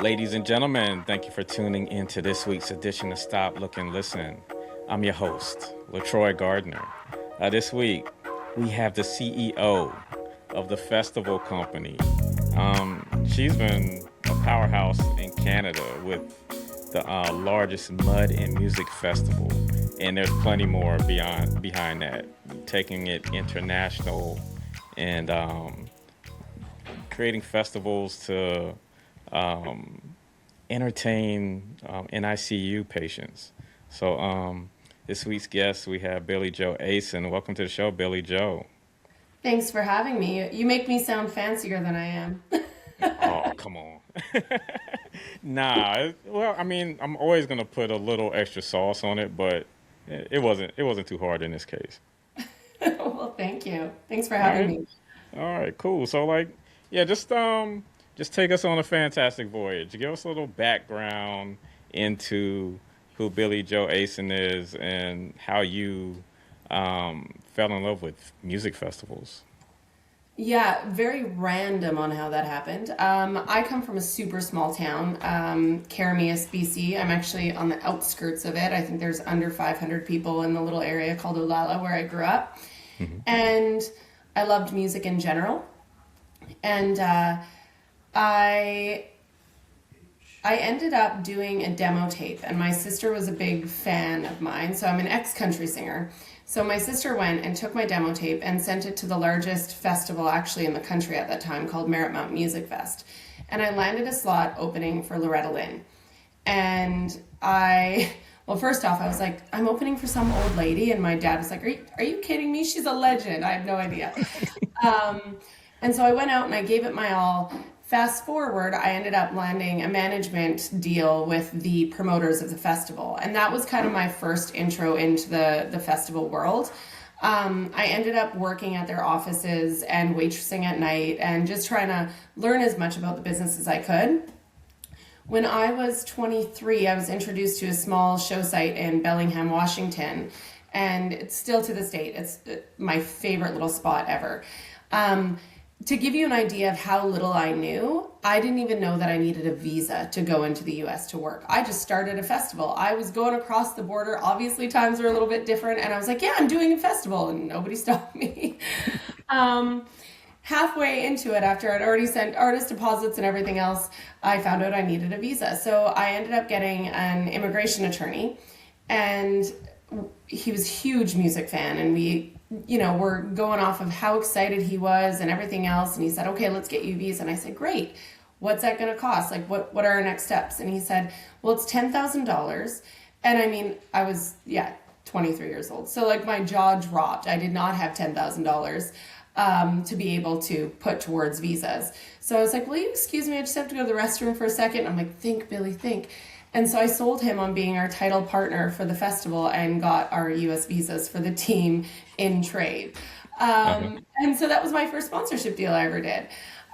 Ladies and gentlemen, thank you for tuning in to this week's edition of Stop, Look, and Listen. I'm your host, LeTroy Gardner. This week, we have the CEO of the festival company. She's been a powerhouse in Canada with the largest mud and music festival, and there's plenty more behind that, taking it international and creating festivals to entertain NICU patients. So this week's guest, we have Billie-Jo Aasen. Welcome to the show, Billie-Jo. Thanks for having me. You make me sound fancier than I am. Oh, come on. Well, I mean, I'm always gonna put a little extra sauce on it, but it wasn't too hard in this case. Well, thank you. Thanks for All having right, me. all right, cool. So like, yeah, just take us on a fantastic voyage. Give us a little background into who Billie-Jo Aasen is and how you fell in love with music festivals. Yeah, very random on how that happened. I come from a super small town, Caramias, BC. I'm actually on the outskirts of it. I think there's under 500 people in the little area called Olala where I grew up. Hmm. And I loved music in general. And I I ended up doing a demo tape, and my sister was a big fan of mine. So I'm an ex-country singer. So my sister went and took my demo tape and sent it to the largest festival actually in the country at that time called Merritt Mountain Music Fest. And I landed a slot opening for Loretta Lynn. And well, first off, I was like, I'm opening for some old lady. And my dad was like, are you kidding me? She's a legend. I have no idea. Um, and so I went out and I gave it my all. Fast forward, I ended up landing a management deal with the promoters of the festival. And that was kind of my first intro into the festival world. I ended up working at their offices and waitressing at night and just trying to learn as much about the business as I could. When I was 23, I was introduced to a small show site in Bellingham, Washington. And it's still to this date, it's my favorite little spot ever. Um, to give you an idea of how little I knew, I didn't even know that I needed a visa to go into the US to work. I just started a festival. I was going across the border. Obviously, times were a little bit different. And I was like, yeah, I'm doing a festival. And nobody stopped me. um, Halfway into it, after I'd already sent artist deposits and everything else, I found out I needed a visa. So I ended up getting an immigration attorney. And he was a huge music fan, and we were going off of how excited he was and everything else. And he said, okay, let's get you a visa. And I said, great. What's that going to cost? Like, what are our next steps? And he said, well, it's $10,000. And I mean, I was, yeah, 23 years old. So like my jaw dropped. I did not have $10,000 to be able to put towards visas. So I was like, will you excuse me? I just have to go to the restroom for a second. I'm like, think, Billy, think. And so I sold him on being our title partner for the festival and got our US visas for the team in trade. Uh-huh. And so that was my first sponsorship deal I ever did.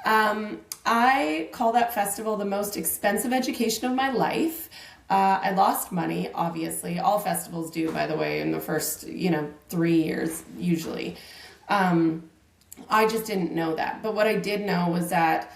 I call that festival the most expensive education of my life. I lost money, obviously. All festivals do, by the way, in the first, 3 years, usually. I just didn't know that. But what I did know was that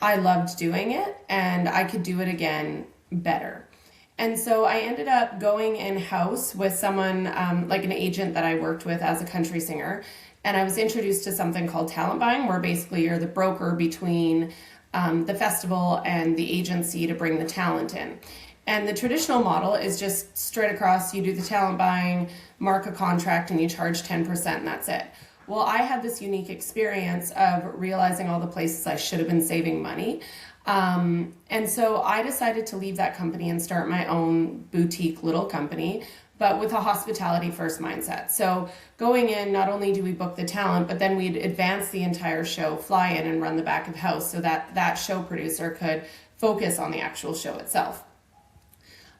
I loved doing it and I could do it again better. And so I ended up going in house with someone, like an agent that I worked with as a country singer. And I was introduced to something called talent buying, where basically you're the broker between the festival and the agency to bring the talent in. And the traditional model is just straight across, you do the talent buying, mark a contract, and you charge 10%, and that's it. Well, I had this unique experience of realizing all the places I should have been saving money. And so I decided to leave that company and start my own boutique little company, but with a hospitality first mindset. So going in, not only do we book the talent, but then we'd advance the entire show, fly in and run the back of house so that that show producer could focus on the actual show itself.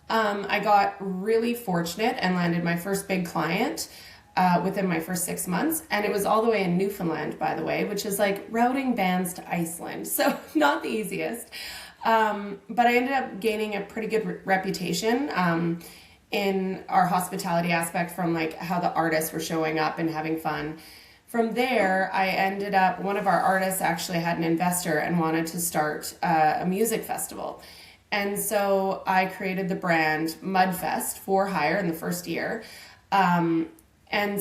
I got really fortunate and landed my first big client within my first 6 months. And it was all the way in Newfoundland, by the way, which is like routing bands to Iceland. So not the easiest. But I ended up gaining a pretty good reputation in our hospitality aspect, from like how the artists were showing up and having fun. From there, I ended up, one of our artists actually had an investor and wanted to start a music festival. And so I created the brand Mudfest for hire in the first year. And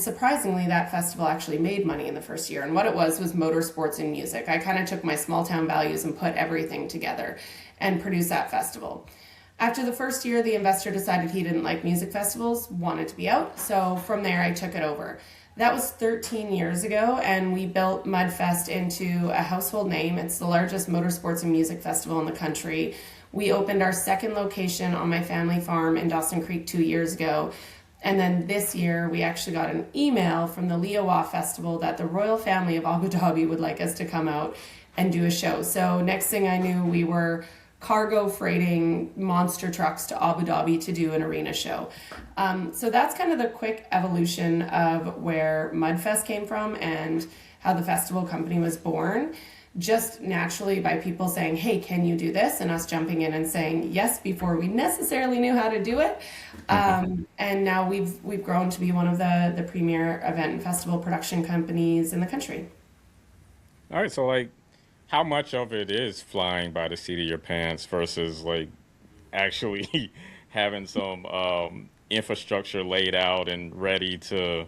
surprisingly, that festival actually made money in the first year. And what it was motorsports and music. I kind of took my small town values and put everything together and produced that festival. After the first year, the investor decided he didn't like music festivals, wanted to be out. So from there, I took it over. That was 13 years ago, and we built Mudfest into a household name. It's the largest motorsports and music festival in the country. We opened our second location on my family farm in Dawson Creek 2 years ago. And then this year, we actually got an email from the Liawa Festival that the royal family of Abu Dhabi would like us to come out and do a show. So next thing I knew, we were cargo freighting monster trucks to Abu Dhabi to do an arena show. So that's kind of the quick evolution of where Mudfest came from and how the festival company was born. Just naturally by people saying, hey, can you do this? And us jumping in and saying yes before we necessarily knew how to do it. And now we've grown to be one of the premier event and festival production companies in the country. All right, so like, how much of it is flying by the seat of your pants versus like actually having some infrastructure laid out and ready to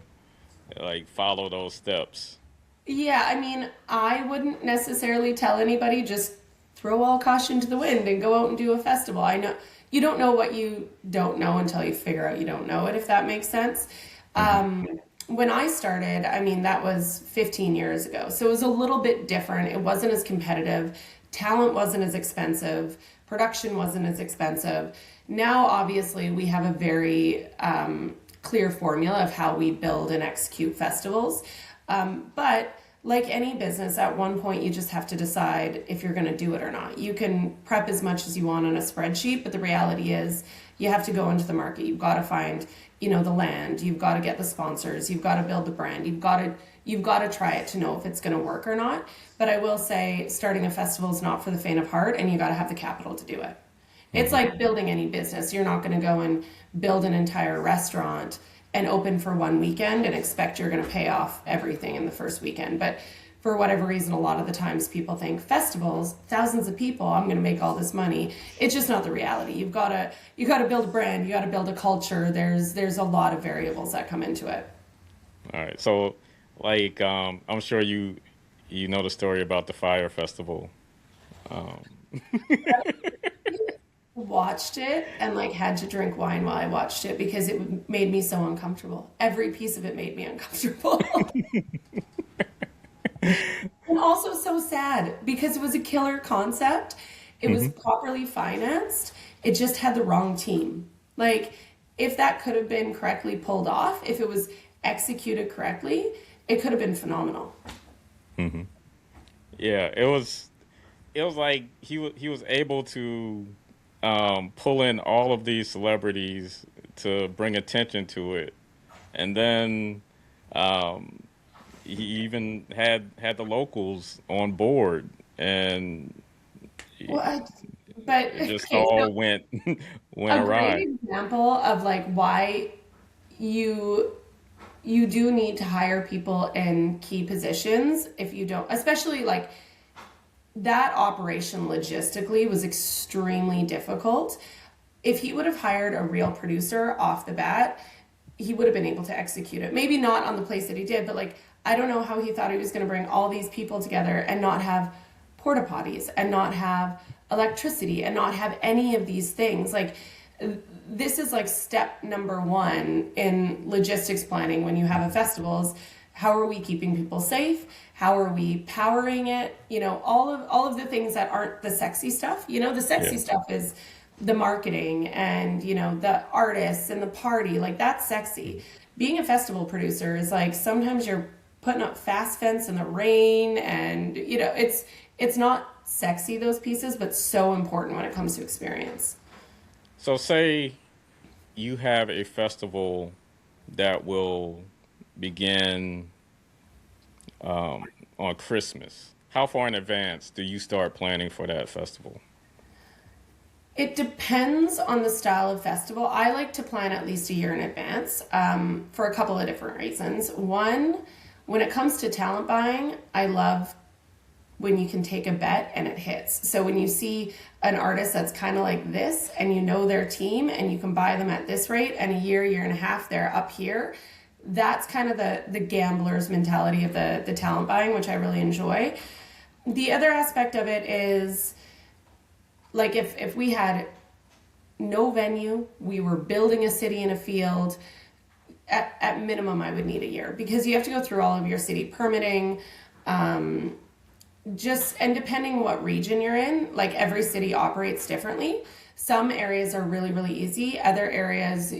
like follow those steps? Yeah, I mean, I wouldn't necessarily tell anybody just throw all caution to the wind and go out and do a festival. I know you don't know what you don't know until you figure out you don't know it, if that makes sense. When I started, I mean, that was 15 years ago. So it was a little bit different. It wasn't as competitive. Talent wasn't as expensive. Production wasn't as expensive. Now, obviously, we have a very clear formula of how we build and execute festivals. But like any business, at one point, you just have to decide if you're going to do it or not. You can prep as much as you want on a spreadsheet, but the reality is you have to go into the market. You've got to find, the land. You've got to get the sponsors. You've got to build the brand. You've got to try it to know if it's going to work or not. But I will say starting a festival is not for the faint of heart, and you got to have the capital to do it. It's like building any business. You're not going to go and build an entire restaurant and open for one weekend and expect you're going to pay off everything in the first weekend. But for whatever reason, a lot of the times people think festivals, thousands of people, I'm going to make all this money. It's just not the reality. You got to build a brand. You got to build a culture. There's a lot of variables that come into it. All right, so like I'm sure you know the story about the Fire Festival. Watched it and like had to drink wine while I watched it because it made me so uncomfortable. Every piece of it made me uncomfortable. And also so sad because it was a killer concept. It was properly financed. It just had the wrong team. Like if that could have been correctly pulled off, if it was executed correctly, it could have been phenomenal. Yeah, it was like he was able to pull in all of these celebrities to bring attention to it, and then he even had the locals on board, and Well, but it just okay, so all went a awry. great example of like why you you do need to hire people in key positions if you don't, especially like that operation logistically was extremely difficult. If he would have hired a real producer off the bat, he would have been able to execute it. Maybe not on the place that he did, but like, I don't know how he thought he was going to bring all these people together and not have porta potties and not have electricity and not have any of these things. Like, this is like step number one in logistics planning when you have a festival is how are we keeping people safe? How are we powering it? You know, all of the things that aren't the sexy stuff. You know, the sexy stuff is the marketing and, you know, the artists and the party. Like, that's sexy. Being a festival producer is like sometimes you're putting up fast fence in the rain and, you know, it's not sexy, those pieces, but so important when it comes to experience. So say you have a festival that will begin on Christmas. How far in advance do you start planning for that festival? It depends on the style of festival. I like to plan at least a year in advance for a couple of different reasons. One, When it comes to talent buying, I love when you can take a bet and it hits. So when you see an artist that's kind of like this and you know their team and you can buy them at this rate and a year and a half they're up here, that's kind of the gambler's mentality of the talent buying, which I really enjoy. The other aspect of it is like if we had no venue, we were building a city in a field, at minimum I would need a year, because you have to go through all of your city permitting, and depending what region you're in, like every city operates differently. Some areas are really, really easy. Other areas,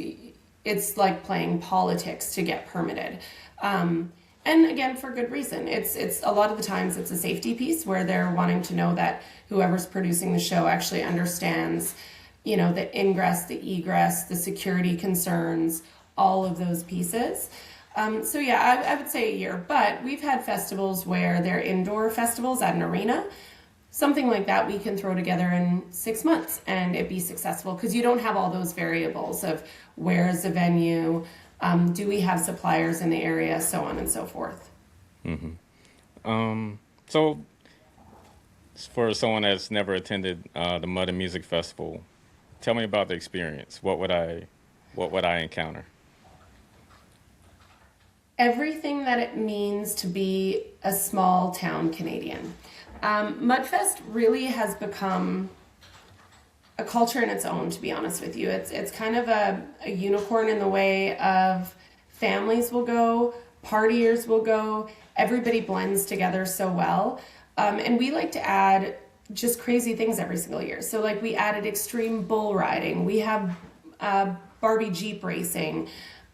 it's like playing politics to get permitted. And again, for good reason. It's a lot of the times it's a safety piece where they're wanting to know that whoever's producing the show actually understands, the ingress, the egress, the security concerns, all of those pieces. So yeah, I would say a year, but we've had festivals where they're indoor festivals at an arena. Something like that we can throw together in 6 months and it be successful, because you don't have all those variables of where is the venue, do we have suppliers in the area, so on and so forth. So for someone that's never attended the Mud and Music Festival, tell me about the experience. What would I encounter? Everything that it means to be a small town Canadian. Mudfest really has become a culture in its own, to be honest with you. It's kind of a unicorn in the way of families will go, partiers will go, everybody blends together so well. And we like to add just crazy things every single year. So like we added extreme bull riding, we have Barbie Jeep racing,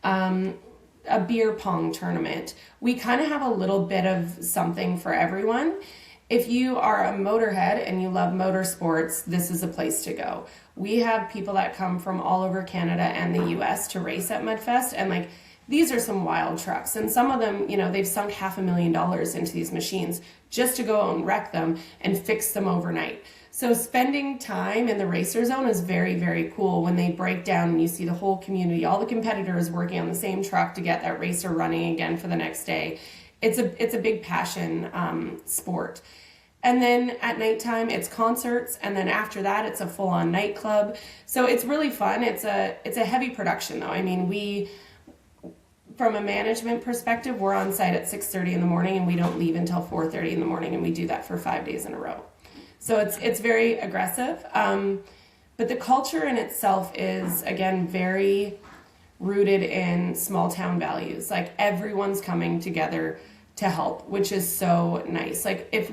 a beer pong tournament. We kind of have a little bit of something for everyone. If you are a motorhead and you love motorsports, this is a place to go. We have people that come from all over Canada and the US to race at Mudfest, and like these are some wild trucks, and some of them, they've sunk $500,000 into these machines just to go and wreck them and fix them overnight. So spending time in the racer zone is very, very cool when they break down and you see the whole community, all the competitors working on the same truck to get that racer running again for the next day. It's a big passion sport. And then at nighttime, it's concerts, and then after that, it's a full-on nightclub. So it's really fun. It's a heavy production, though. I mean, from a management perspective, we're on site at 6:30 in the morning, and we don't leave until 4:30 in the morning, and we do that for 5 days in a row. So it's very aggressive. But the culture in itself is, again, very rooted in small town values. Like everyone's coming together to help, which is so nice. Like if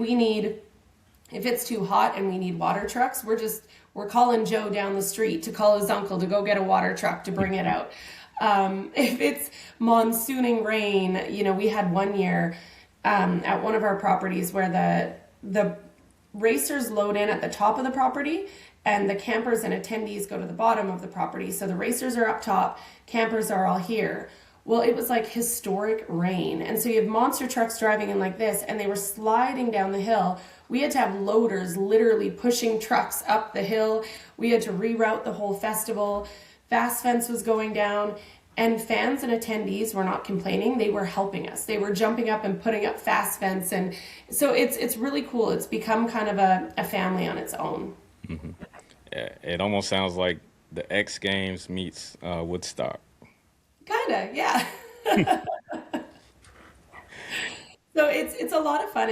it's too hot and we need water trucks, we're calling Joe down the street to call his uncle to go get a water truck to bring it out. If it's monsooning rain, we had one year at one of our properties where the racers load in at the top of the property and the campers and attendees go to the bottom of the property. So the racers are up top, campers are all here. Well, it was like historic rain. And so you have monster trucks driving in like this, and they were sliding down the hill. We had to have loaders literally pushing trucks up the hill. We had to reroute the whole festival. Fast fence was going down, and fans and attendees were not complaining. They were helping us. They were jumping up and putting up fast fence. And so it's really cool. It's become kind of a family on its own. Mm-hmm. It almost sounds like the X Games meets Woodstock. Kinda, yeah. So it's a lot of fun.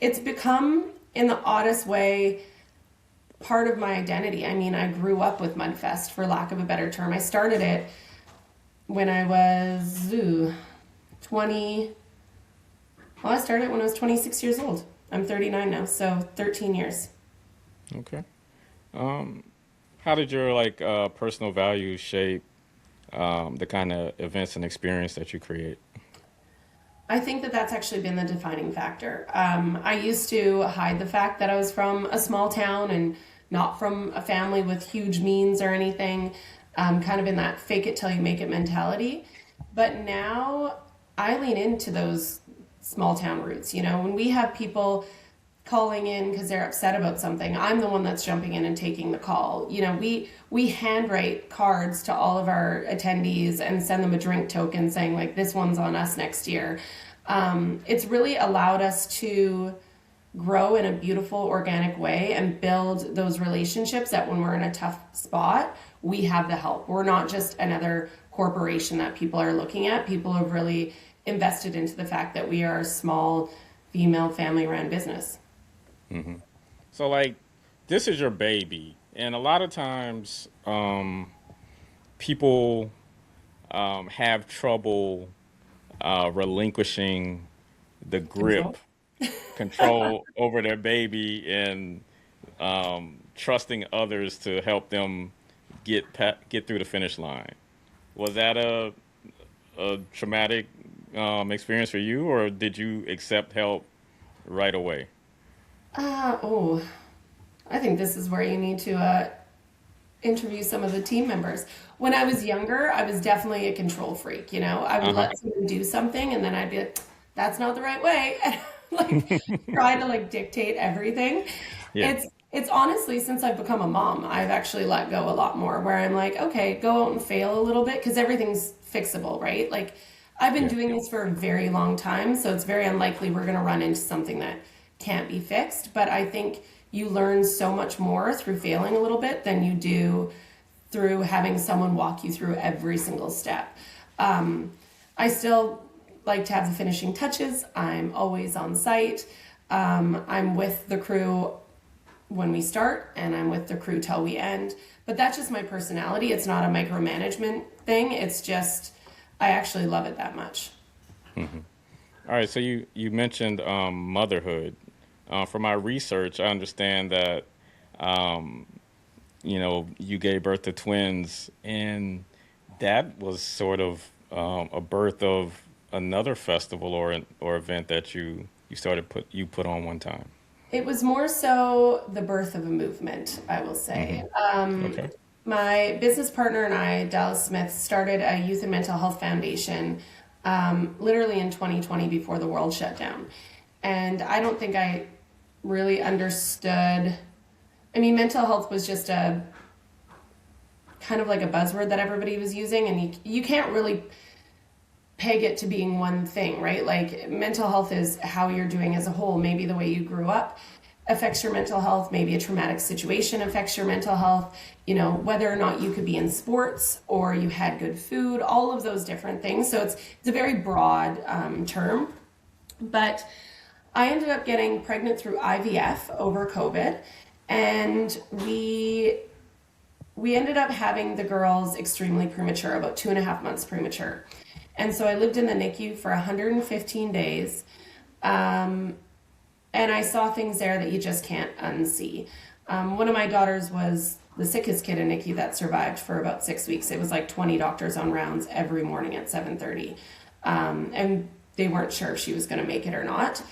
It's become, in the oddest way, part of my identity. I mean, I grew up with Mudfest, for lack of a better term. I started it when I was 20. Well, I started it when I was 26 years old. I'm 39 now, so 13 years. Okay. How did your personal values shape the kind of events and experience that you create? I think that's actually been the defining factor. I used to hide the fact that I was from a small town and not from a family with huge means or anything, kind of in that fake it till you make it mentality. But now I lean into those small town roots. When we have people calling in because they're upset about something. I'm the one that's jumping in and taking the call. You know, we handwrite cards to all of our attendees and send them a drink token saying like, this one's on us next year. It's really allowed us to grow in a beautiful, organic way and build those relationships that when we're in a tough spot, we have the help. We're not just another corporation that people are looking at. People have really invested into the fact that we are a small female family-run business. So, like, this is your baby, and a lot of times, people have trouble relinquishing the grip, control over their baby, and trusting others to help them get through the finish line. Was that a traumatic experience for you, or did you accept help right away? Oh, I think this is where you need to interview some of the team members. When I was younger, I was definitely a control freak. You know, I would Uh-huh. let someone do something, and then I'd be like, "That's not the right way," and like try to like dictate everything. Yeah. It's honestly since I've become a mom, I've actually let go a lot more. Where I'm like, okay, go out and fail a little bit because everything's fixable, right? Like I've been Yeah. doing this for a very long time, so it's very unlikely we're going to run into something that can't be fixed. But I think you learn so much more through failing a little bit than you do through having someone walk you through every single step. I still like to have the finishing touches. I'm always on site. I'm with the crew when we start and I'm with the crew till we end. But that's just my personality. It's not a micromanagement thing. It's just, I actually love it that much. All right. So you mentioned motherhood. From my research, I understand that you gave birth to twins, and that was sort of a birth of another festival or event that you put on one time. It was more so the birth of a movement, I will say. Okay. My business partner and I, Dallas Smith, started a youth and mental health foundation literally in 2020 before the world shut down. And I don't think I really understood. I mean, mental health was just a kind of like a buzzword that everybody was using, and you can't really peg it to being one thing, right? Like mental health is how you're doing as a whole. Maybe the way you grew up affects your mental health. Maybe a traumatic situation affects your mental health. You know, whether or not you could be in sports or you had good food, all of those different things. So it's a very broad term. But I ended up getting pregnant through IVF over COVID, and we ended up having the girls extremely premature, about 2.5 months premature. And so I lived in the NICU for 115 days. And I saw things there that you just can't unsee. One of my daughters was the sickest kid in NICU that survived for about 6 weeks. It was like 20 doctors on rounds every morning at 7:30. And they weren't sure if she was going to make it or not.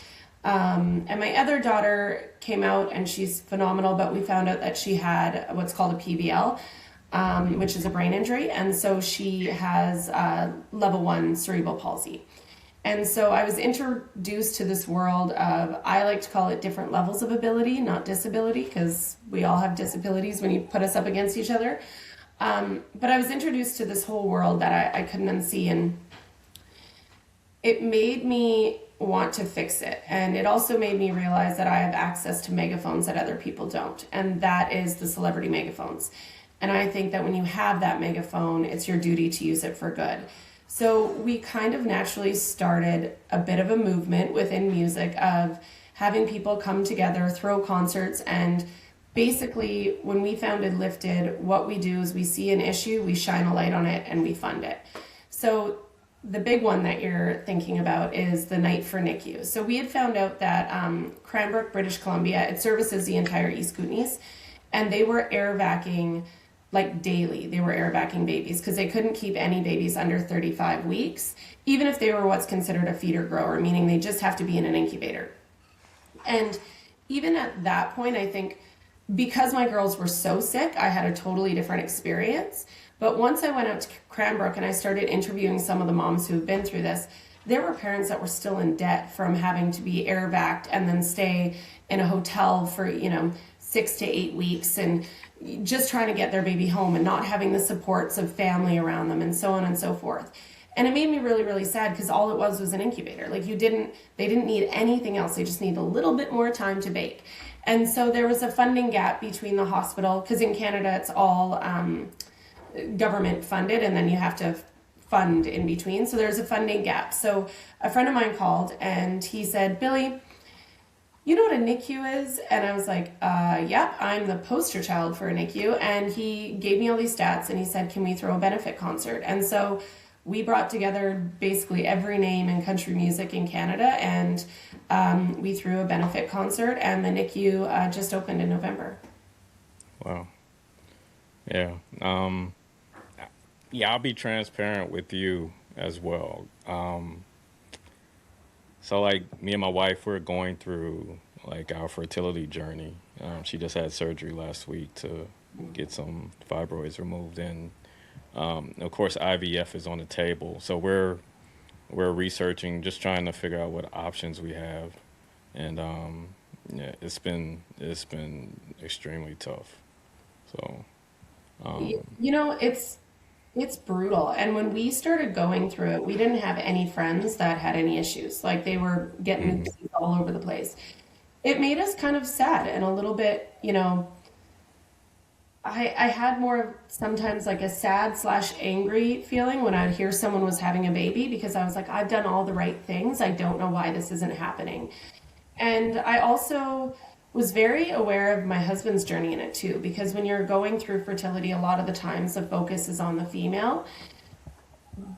And my other daughter came out and she's phenomenal, but we found out that she had what's called a PBL, which is a brain injury. And so she has level 1 cerebral palsy. And so I was introduced to this world of, I like to call it different levels of ability, not disability, because we all have disabilities when you put us up against each other. But I was introduced to this whole world that I couldn't unsee, and it made me want to fix it. And it also made me realize that I have access to megaphones that other people don't. And that is the celebrity megaphones. And I think that when you have that megaphone, it's your duty to use it for good. So we kind of naturally started a bit of a movement within music of having people come together, throw concerts, and basically when we founded Lifted, what we do is we see an issue, we shine a light on it, and we fund it. So the big one that you're thinking about is the Night for NICU. So we had found out that Cranbrook, British Columbia, it services the entire East Kootenays, and they were air vacuuming like daily. They were air vacuuming babies because they couldn't keep any babies under 35 weeks, even if they were what's considered a feeder grower, meaning they just have to be in an incubator. And even at that point, I think because my girls were so sick, I had a totally different experience. But once I went out to Cranbrook and I started interviewing some of the moms who have been through this, there were parents that were still in debt from having to be air vacced and then stay in a hotel for, 6 to 8 weeks, and just trying to get their baby home and not having the supports of family around them and so on and so forth. And it made me really, really sad because all it was an incubator. Like they didn't need anything else. They just need a little bit more time to bake. And so there was a funding gap between the hospital, because in Canada it's all government funded, and then you have to fund in between. So there's a funding gap. So a friend of mine called and he said, Billy, you know what a NICU is? And I was like, yep, I'm the poster child for a NICU. And he gave me all these stats and he said, can we throw a benefit concert? And so we brought together basically every name in country music in Canada, and we threw a benefit concert, and the NICU just opened in November. Wow. Yeah. Yeah, I'll be transparent with you as well. So like me and my wife, we're going through like our fertility journey. She just had surgery last week to get some fibroids removed, and of course IVF is on the table. So we're researching, just trying to figure out what options we have, and yeah, it's been extremely tough. So it's brutal. And when we started going through it, we didn't have any friends that had any issues. Like they were getting disease all over the place. It made us kind of sad and a little bit, I had more of sometimes like a sad slash angry feeling when I'd hear someone was having a baby, because I was like, I've done all the right things. I don't know why this isn't happening. And I also was very aware of my husband's journey in it too, because when you're going through fertility, a lot of the times the focus is on the female,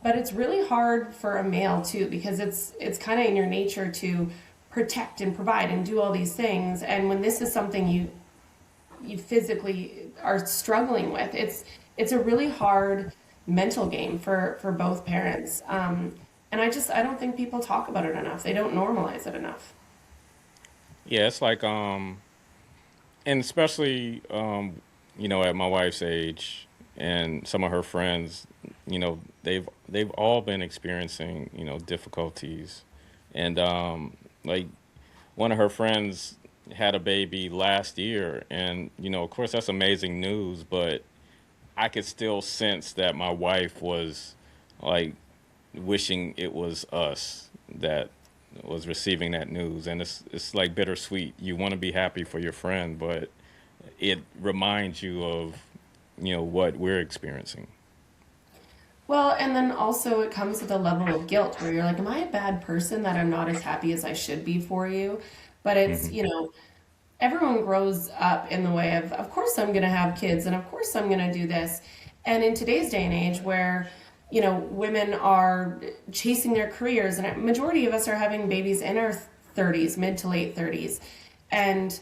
but it's really hard for a male too, because it's kind of in your nature to protect and provide and do all these things. And when this is something you physically are struggling with, it's a really hard mental game for both parents. And I don't think people talk about it enough. They don't normalize it enough. yeah, it's like and especially at my wife's age and some of her friends, they've all been experiencing difficulties, and like one of her friends had a baby last year, and of course that's amazing news, but I could still sense that my wife was like wishing it was us that was receiving that news, and it's like bittersweet. You want to be happy for your friend, but it reminds you of what we're experiencing. Well, and then also it comes with a level of guilt where you're like, am I a bad person that I'm not as happy as I should be for you? But it's, Hmm. everyone grows up in the way of course I'm going to have kids and of course I'm going to do this. And in today's day and age where, women are chasing their careers, and a majority of us are having babies in our 30s, mid to late 30s. And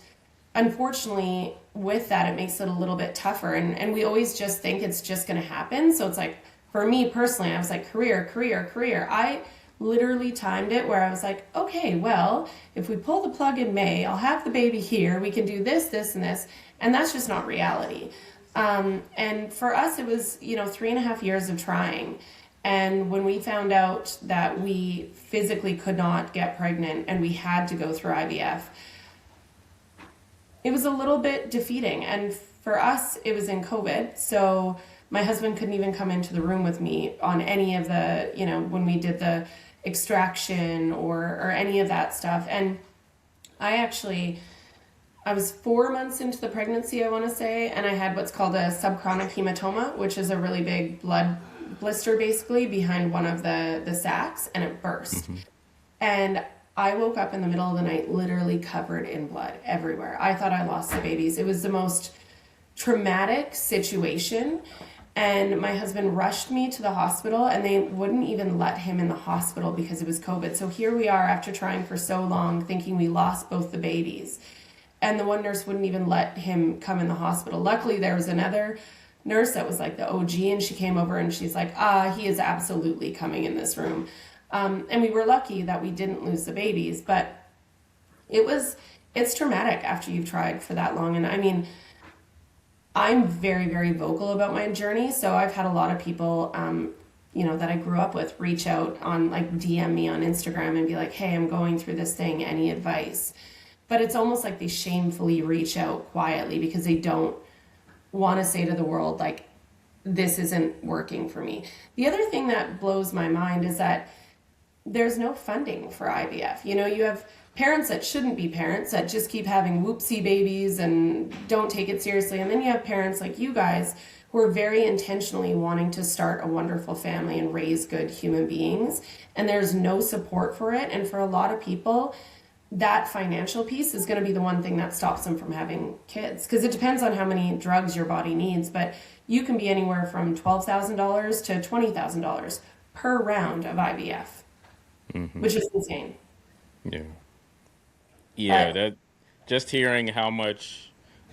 unfortunately, with that, it makes it a little bit tougher. And we always just think it's just going to happen. So it's like, for me personally, I was like, career, career, career. I literally timed it where I was like, okay, well, if we pull the plug in May, I'll have the baby here. We can do this, this, and this. And that's just not reality. And for us, it was, 3.5 years of trying. And when we found out that we physically could not get pregnant and we had to go through IVF, it was a little bit defeating. And for us, it was in COVID. So my husband couldn't even come into the room with me on any of the, when we did the extraction or any of that stuff. And I was 4 months into the pregnancy, I want to say, and I had what's called a subchronic hematoma, which is a really big blood blister basically behind one of the sacs, and it burst. And I woke up in the middle of the night literally covered in blood everywhere. I thought I lost the babies. It was the most traumatic situation. And my husband rushed me to the hospital, and they wouldn't even let him in the hospital because it was COVID. So here we are after trying for so long, thinking we lost both the babies. And the one nurse wouldn't even let him come in the hospital. Luckily, there was another nurse that was like the OG, and she came over and she's like, he is absolutely coming in this room. And we were lucky that we didn't lose the babies, but it's traumatic after you've tried for that long. And I mean, I'm very, very vocal about my journey. So I've had a lot of people, that I grew up with reach out on, like, DM me on Instagram and be like, hey, I'm going through this thing. Any advice? but it's almost like they shamefully reach out quietly because they don't want to say to the world, like, this isn't working for me. The other thing that blows my mind is that there's no funding for IVF. You know, you have parents that shouldn't be parents that just keep having whoopsie babies and don't take it seriously. And then you have parents like you guys who are very intentionally wanting to start a wonderful family and raise good human beings. And there's no support for it. And for a lot of people, that financial piece is going to be the one thing that stops them from having kids. Because it depends on how many drugs your body needs. But you can be anywhere from $12,000 to $20,000 per round of IVF, which is insane. Yeah. Yeah, that just hearing how much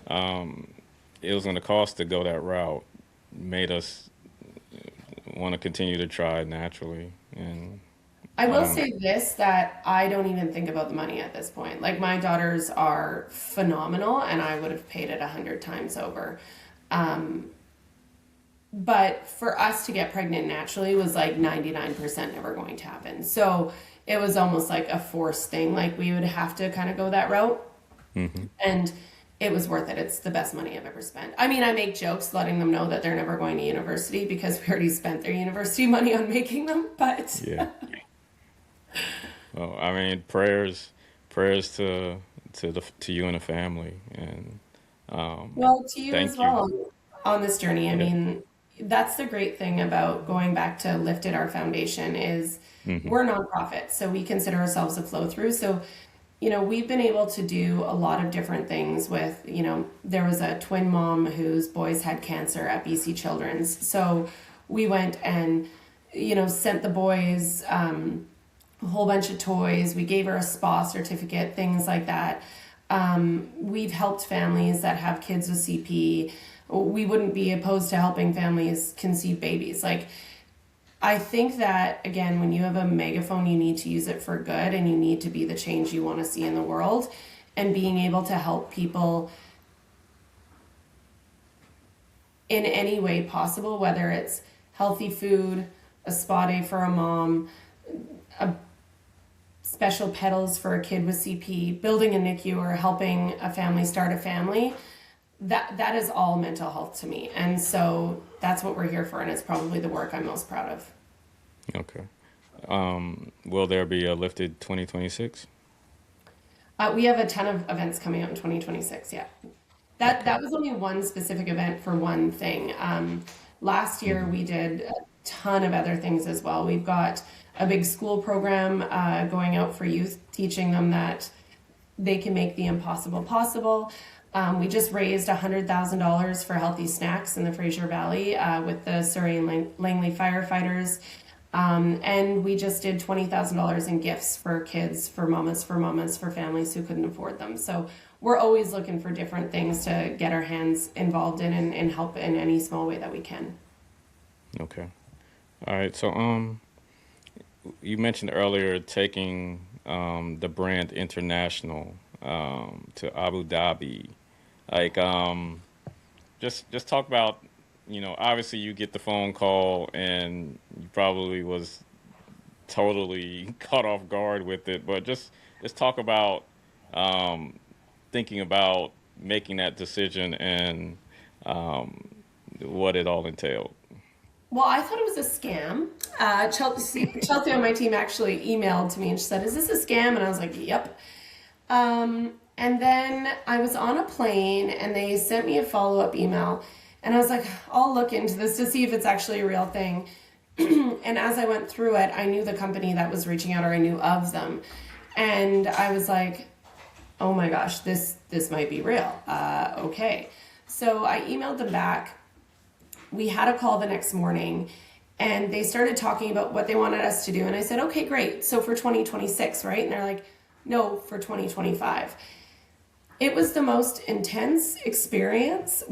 it was going to cost to go that route made us want to continue to try naturally. And I will say this, that I don't even think about the money at this point. Like, my daughters are phenomenal and I would have paid it 100 times over. But for us to get pregnant naturally was like 99% never going to happen. So it was almost like a forced thing. Like, we would have to kind of go that route. And it was worth it. It's the best money I've ever spent. I mean, I make jokes letting them know that they're never going to university because we already spent their university money on making them. But yeah. Well, I mean, prayers to you and the family, and well, to you thank as you. well on this journey. I Yeah. mean, that's the great thing about going back to Lifted, our foundation, is we're a nonprofit, so we consider ourselves a flow through. So, you know, we've been able to do a lot of different things with, you know, there was a twin mom whose boys had cancer at BC Children's. So we went and, you know, sent the boys a whole bunch of toys. We gave her a spa certificate, things like that. We've helped families that have kids with CP. We wouldn't be opposed to helping families conceive babies. Like, I think that, again, when you have a megaphone, you need to use it for good and you need to be the change you want to see in the world. And being able to help people in any way possible, whether it's healthy food, a spa day for a mom, a special pedals for a kid with CP, building a NICU, or helping a family start a family, that is all mental health to me. And so that's what we're here for, and it's probably the work I'm most proud of. Okay. Will there be a Lifted 2026? We have a ton of events coming out in 2026, yeah. That was only one specific event for one thing. Last year we did a ton of other things as well. We've got a big school program going out for youth, teaching them that they can make the impossible possible. We just raised $100,000 for healthy snacks in the Fraser Valley with the Surrey and Langley firefighters. And we just did $20,000 in gifts for kids, for mamas, for families who couldn't afford them. So we're always looking for different things to get our hands involved in and help in any small way that we can. Okay. All right. So, you mentioned earlier taking the brand international to Abu Dhabi. Like, just talk about, you know, obviously you get the phone call and you probably was totally caught off guard with it, but just talk about thinking about making that decision and what it all entailed. Well, I thought it was a scam. Chelsea on my team actually emailed to me and she said, "Is this a scam?" And I was like, "Yep." And then I was on a plane and they sent me a follow-up email and I was like, I'll look into this to see if it's actually a real thing. And as I went through it, I knew the company that was reaching out, or I knew of them. And I was like, oh my gosh, this might be real. Okay. So I emailed them back. We had a call the next morning and they started talking about what they wanted us to do. And I said, okay, great. So for 2026, right? And they're like, no, for 2025. It was the most intense experience.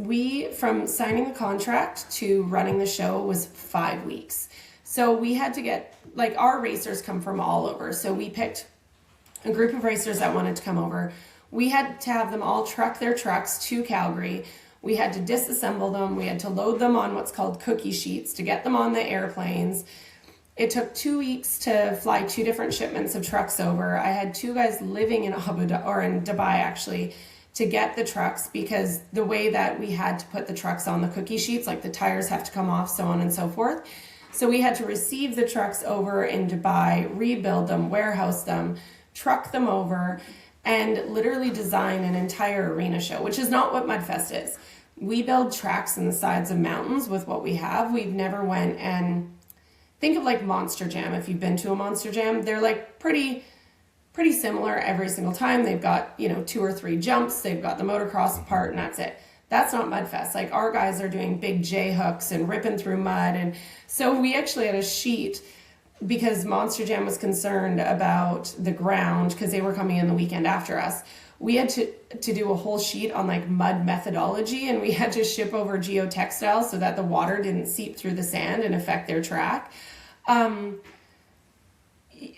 From signing the contract to running the show was 5 weeks. So we had to get, like, our racers come from all over. So we picked a group of racers that wanted to come over. We had to have them all truck their trucks to Calgary. We had to disassemble them. We had to load them on what's called cookie sheets to get them on the airplanes. It took 2 weeks to fly 2 different shipments of trucks over. I had 2 guys living in Abu Dhabi, or in Dubai actually, to get the trucks, because the way that we had to put the trucks on the cookie sheets, like the tires have to come off, so on and so forth. So we had to receive the trucks over in Dubai, rebuild them, warehouse them, truck them over, and literally design an entire arena show, which is not what Mudfest is. We build tracks in the sides of mountains with what we have. We've never went and think of like Monster Jam. If you've been to a Monster Jam, they're like pretty similar every single time. They've got, 2 or 3 jumps. They've got the motocross part, and that's it. That's not Mudfest. Like, our guys are doing big J hooks and ripping through mud. And so we actually had a sheet, because Monster Jam was concerned about the ground, because they were coming in the weekend after us. We had to do a whole sheet on like mud methodology, and we had to ship over geotextiles so that the water didn't seep through the sand and affect their track.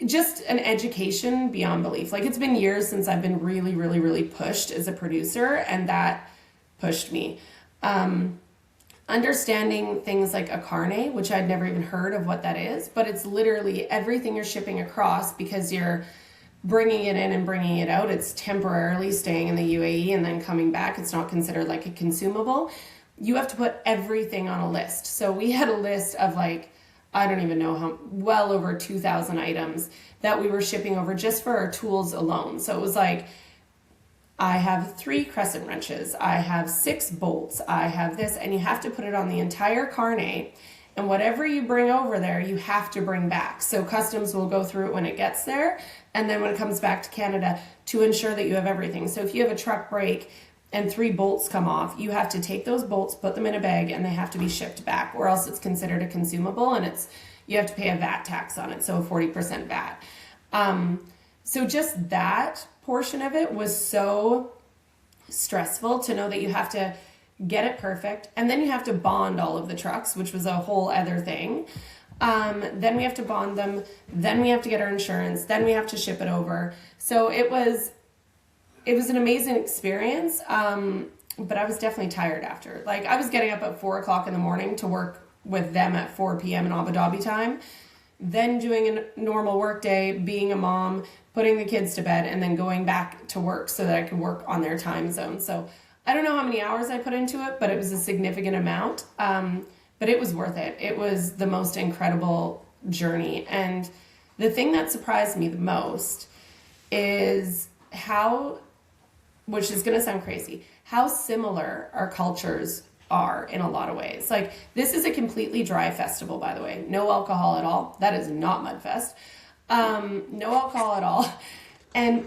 Just an education beyond belief. Like, it's been years since I've been really, really, really pushed as a producer, and that pushed me. Understanding things like a carne, which I'd never even heard of what that is, but it's literally everything you're shipping across, because you're bringing it in and bringing it out. It's temporarily staying in the UAE and then coming back. It's not considered like a consumable. You have to put everything on a list. So we had a list of like, I don't even know how, well over 2,000 items that we were shipping over just for our tools alone. So it was like, I have 3 crescent wrenches, I have 6 bolts, I have this, and you have to put it on the entire carnet. And whatever you bring over there, you have to bring back. So customs will go through it when it gets there, and then when it comes back to Canada, to ensure that you have everything. So if you have a truck break and 3 bolts come off, you have to take those bolts, put them in a bag, and they have to be shipped back, or else it's considered a consumable, and you have to pay a VAT tax on it, so a 40% VAT. So just that portion of it was so stressful, to know that you have to get it perfect, and then you have to bond all of the trucks, which was a whole other thing. Then we have to bond them, then we have to get our insurance, then we have to ship it over. So it was an amazing experience, but I was definitely tired after. Like, I was getting up at 4 o'clock in the morning to work with them at 4 p.m. in Abu Dhabi time, then doing a normal work day, being a mom, putting the kids to bed, and then going back to work so that I could work on their time zone. So I don't know how many hours I put into it, but it was a significant amount. But it was worth it. It was the most incredible journey. And the thing that surprised me the most is how, which is going to sound crazy, how similar our cultures are in a lot of ways. Like, this is a completely dry festival, by the way. No alcohol at all. That is not Mudfest. No alcohol at all.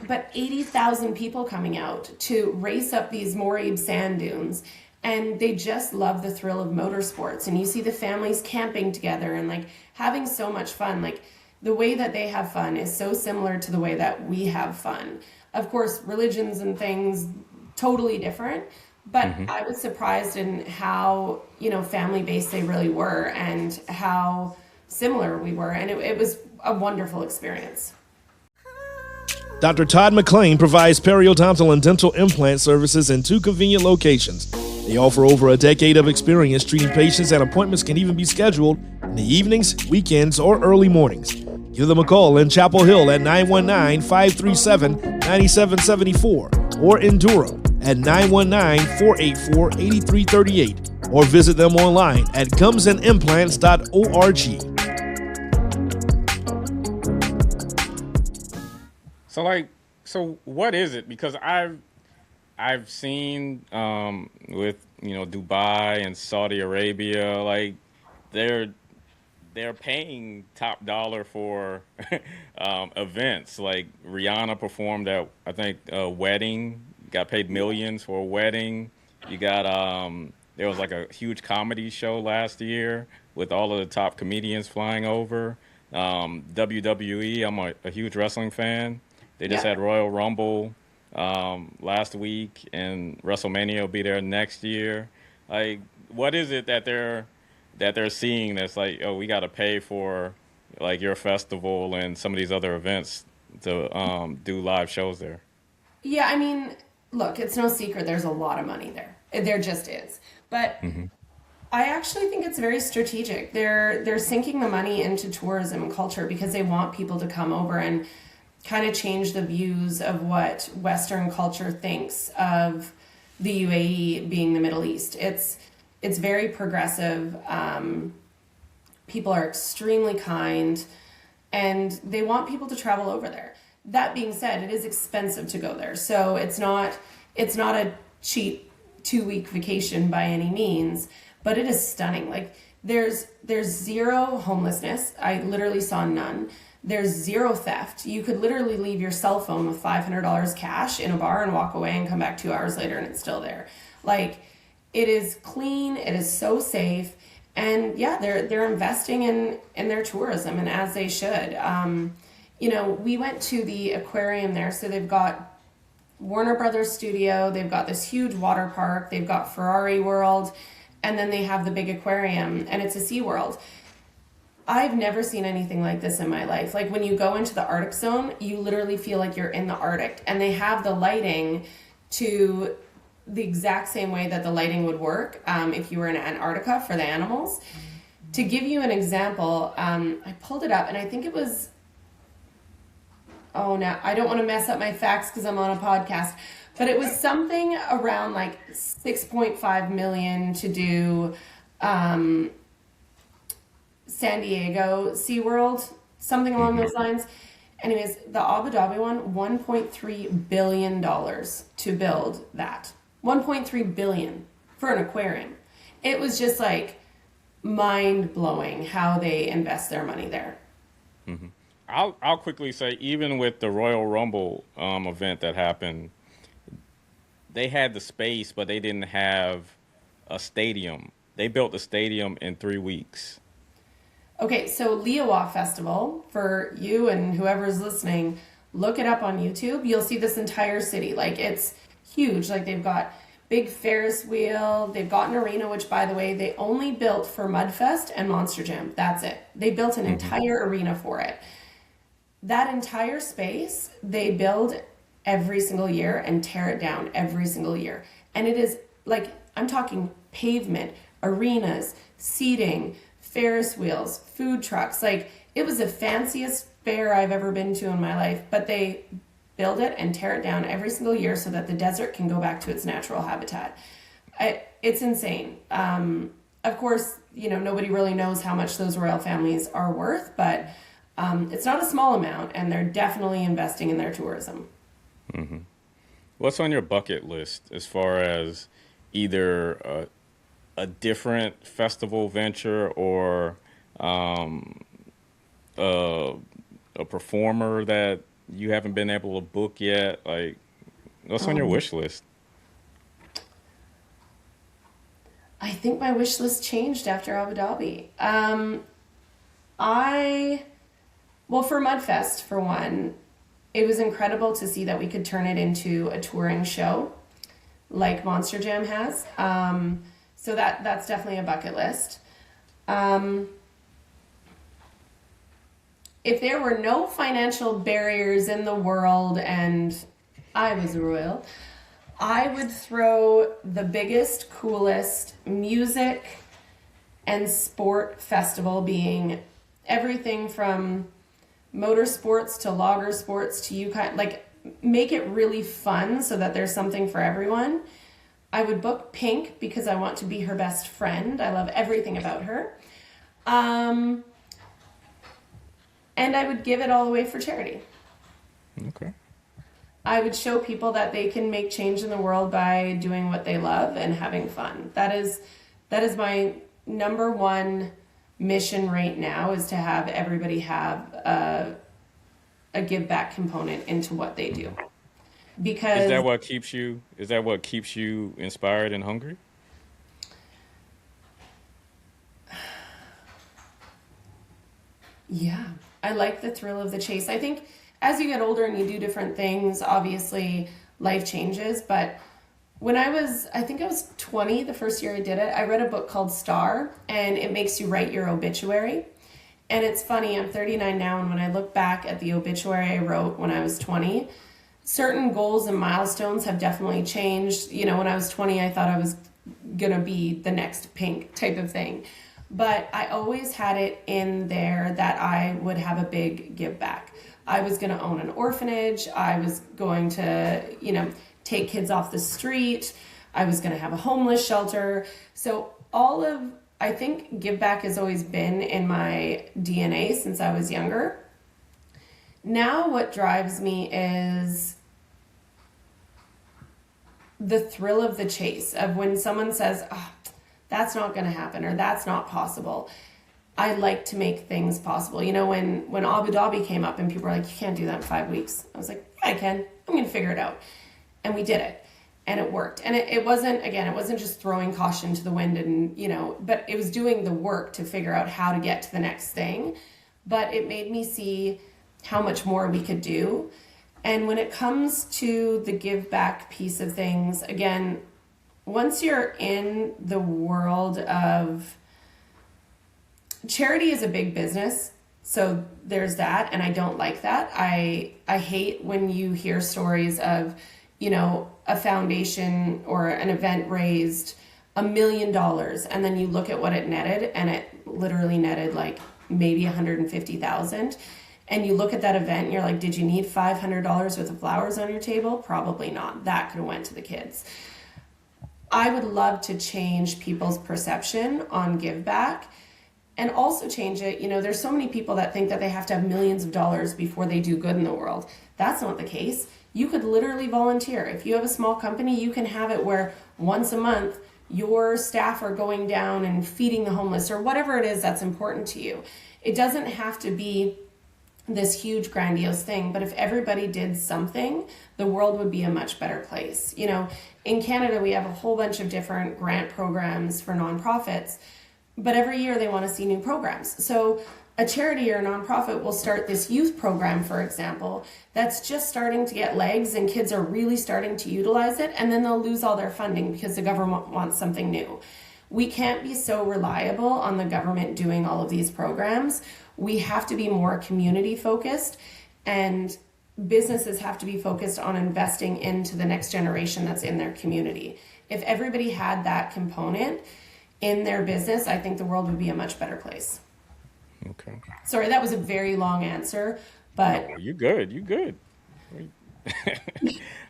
But 80,000 people coming out to race up these Morib sand dunes, and they just love the thrill of motorsports. And you see the families camping together and like having so much fun. Like, the way that they have fun is so similar to the way that we have fun. Of course, religions and things totally different, but I was surprised in how, family-based they really were, and how similar we were. And it was a wonderful experience. Dr. Todd McLean provides periodontal and dental implant services in 2 convenient locations. They offer over a decade of experience treating patients, and appointments can even be scheduled in the evenings, weekends, or early mornings. Give them a call in Chapel Hill at 919-537-9774 or in Durham at 919-484-8338, or visit them online at gumsandimplants.org. So what is it? Because I've seen with Dubai and Saudi Arabia, like they're paying top dollar for events. Like, Rihanna performed at, I think, a wedding, got paid millions for a wedding. You got there was like a huge comedy show last year with all of the top comedians flying over. WWE, I'm a huge wrestling fan. They just had Royal Rumble last week, and WrestleMania will be there next year. Like, what is it that they're seeing that's like, oh, we got to pay for like your festival and some of these other events to do live shows there? Yeah, I mean, look, it's no secret there's a lot of money there. There just is. But I actually think it's very strategic. They're sinking the money into tourism and culture because they want people to come over and kind of change the views of what Western culture thinks of the UAE being the Middle East. It's very progressive. People are extremely kind, and they want people to travel over there. That being said, it is expensive to go there, so it's not a cheap 2-week vacation by any means, but it is stunning. Like there's zero homelessness. I literally saw none. There's zero theft. You could literally leave your cell phone with $500 cash in a bar and walk away and come back 2 hours later and it's still there. Like, it is clean. It is so safe. And yeah, they're investing in their tourism, and as they should. We went to the aquarium there. So they've got Warner Brothers Studio. They've got this huge water park. They've got Ferrari World. And then they have the big aquarium, and it's a Sea World. I've never seen anything like this in my life. Like when you go into the Arctic zone, you literally feel like you're in the Arctic, and they have the lighting to the exact same way that the lighting would work if you were in Antarctica for the animals. To give you an example, I pulled it up, and I think it was, now I don't want to mess up my facts because I'm on a podcast, but it was something around like 6.5 million to do San Diego SeaWorld, something along those lines. Anyways, the Abu Dhabi one, $1.3 billion to build that. 1.3 billion for an aquarium. It was just like mind-blowing how they invest their money there. Mm-hmm. I'll quickly say, even with the Royal Rumble event that happened, they had the space, but they didn't have a stadium. They built the stadium in 3 weeks. Okay, so Liawa Festival, for you and whoever's listening, look it up on YouTube. You'll see this entire city. Like, it's huge. Like, they've got big Ferris wheel. They've got an arena, which, by the way, they only built for Mudfest and Monster Jam. That's it. They built an entire arena for it. That entire space, they build every single year and tear it down every single year. And it is, like, I'm talking pavement, arenas, seating, Ferris wheels, food trucks. Like, it was the fanciest fair I've ever been to in my life, but they build it and tear it down every single year so that the desert can go back to its natural habitat. It's insane. Of course, nobody really knows how much those royal families are worth, but it's not a small amount, and they're definitely investing in their tourism. Mm-hmm. What's on your bucket list as far as either a different festival venture or a performer that you haven't been able to book yet? Like, what's on your wish list? I think my wish list changed after Abu Dhabi. For Mudfest, for one, it was incredible to see that we could turn it into a touring show like Monster Jam has. So that's definitely a bucket list. If there were no financial barriers in the world and I was royal, I would throw the biggest, coolest music and sport festival, being everything from motorsports to logger sports to like make it really fun so that there's something for everyone. I would book Pink because I want to be her best friend. I love everything about her. And I would give it all away for charity. Okay. I would show people that they can make change in the world by doing what they love and having fun. That is my number one mission right now, is to have everybody have a give back component into what they do. Because is that what keeps you inspired and hungry? Yeah, I like the thrill of the chase. I think as you get older and you do different things, obviously life changes. But when I was 20, the first year I did it, I read a book called Star, and it makes you write your obituary. And it's funny, I'm 39 now, and when I look back at the obituary I wrote when I was 20, certain goals and milestones have definitely changed. When I was 20, I thought I was gonna be the next Pink type of thing. But I always had it in there that I would have a big give back. I was gonna own an orphanage. I was going to, take kids off the street. I was gonna have a homeless shelter. So I think give back has always been in my DNA since I was younger. Now what drives me is the thrill of the chase, of when someone says, oh, that's not going to happen, or that's not possible. I like to make things possible. When Abu Dhabi came up and people were like, you can't do that in 5 weeks. I was like, yeah, I can. I'm going to figure it out. And we did it. And it worked. And it wasn't just throwing caution to the wind but it was doing the work to figure out how to get to the next thing. But it made me see how much more we could do. And when it comes to the give back piece of things, again, once you're in the world of charity is a big business. So there's that. And I don't like that. I hate when you hear stories of, a foundation or an event raised $1 million. And then you look at what it netted, and it literally netted like maybe 150,000. And you look at that event and you're like, did you need $500 worth of flowers on your table? Probably not. That could have went to the kids. I would love to change people's perception on give back, and also change it. There's so many people that think that they have to have millions of dollars before they do good in the world. That's not the case. You could literally volunteer. If you have a small company, you can have it where once a month your staff are going down and feeding the homeless, or whatever it is that's important to you. It doesn't have to be this huge grandiose thing, but if everybody did something, the world would be a much better place. In Canada, we have a whole bunch of different grant programs for nonprofits, but every year they want to see new programs. So a charity or a nonprofit will start this youth program, for example, that's just starting to get legs and kids are really starting to utilize it, and then they'll lose all their funding because the government wants something new. We can't be so reliable on the government doing all of these programs. We have to be more community focused, and businesses have to be focused on investing into the next generation that's in their community. If everybody had that component in their business, I think the world would be a much better place. Okay. Sorry, that was a very long answer, but No, you good.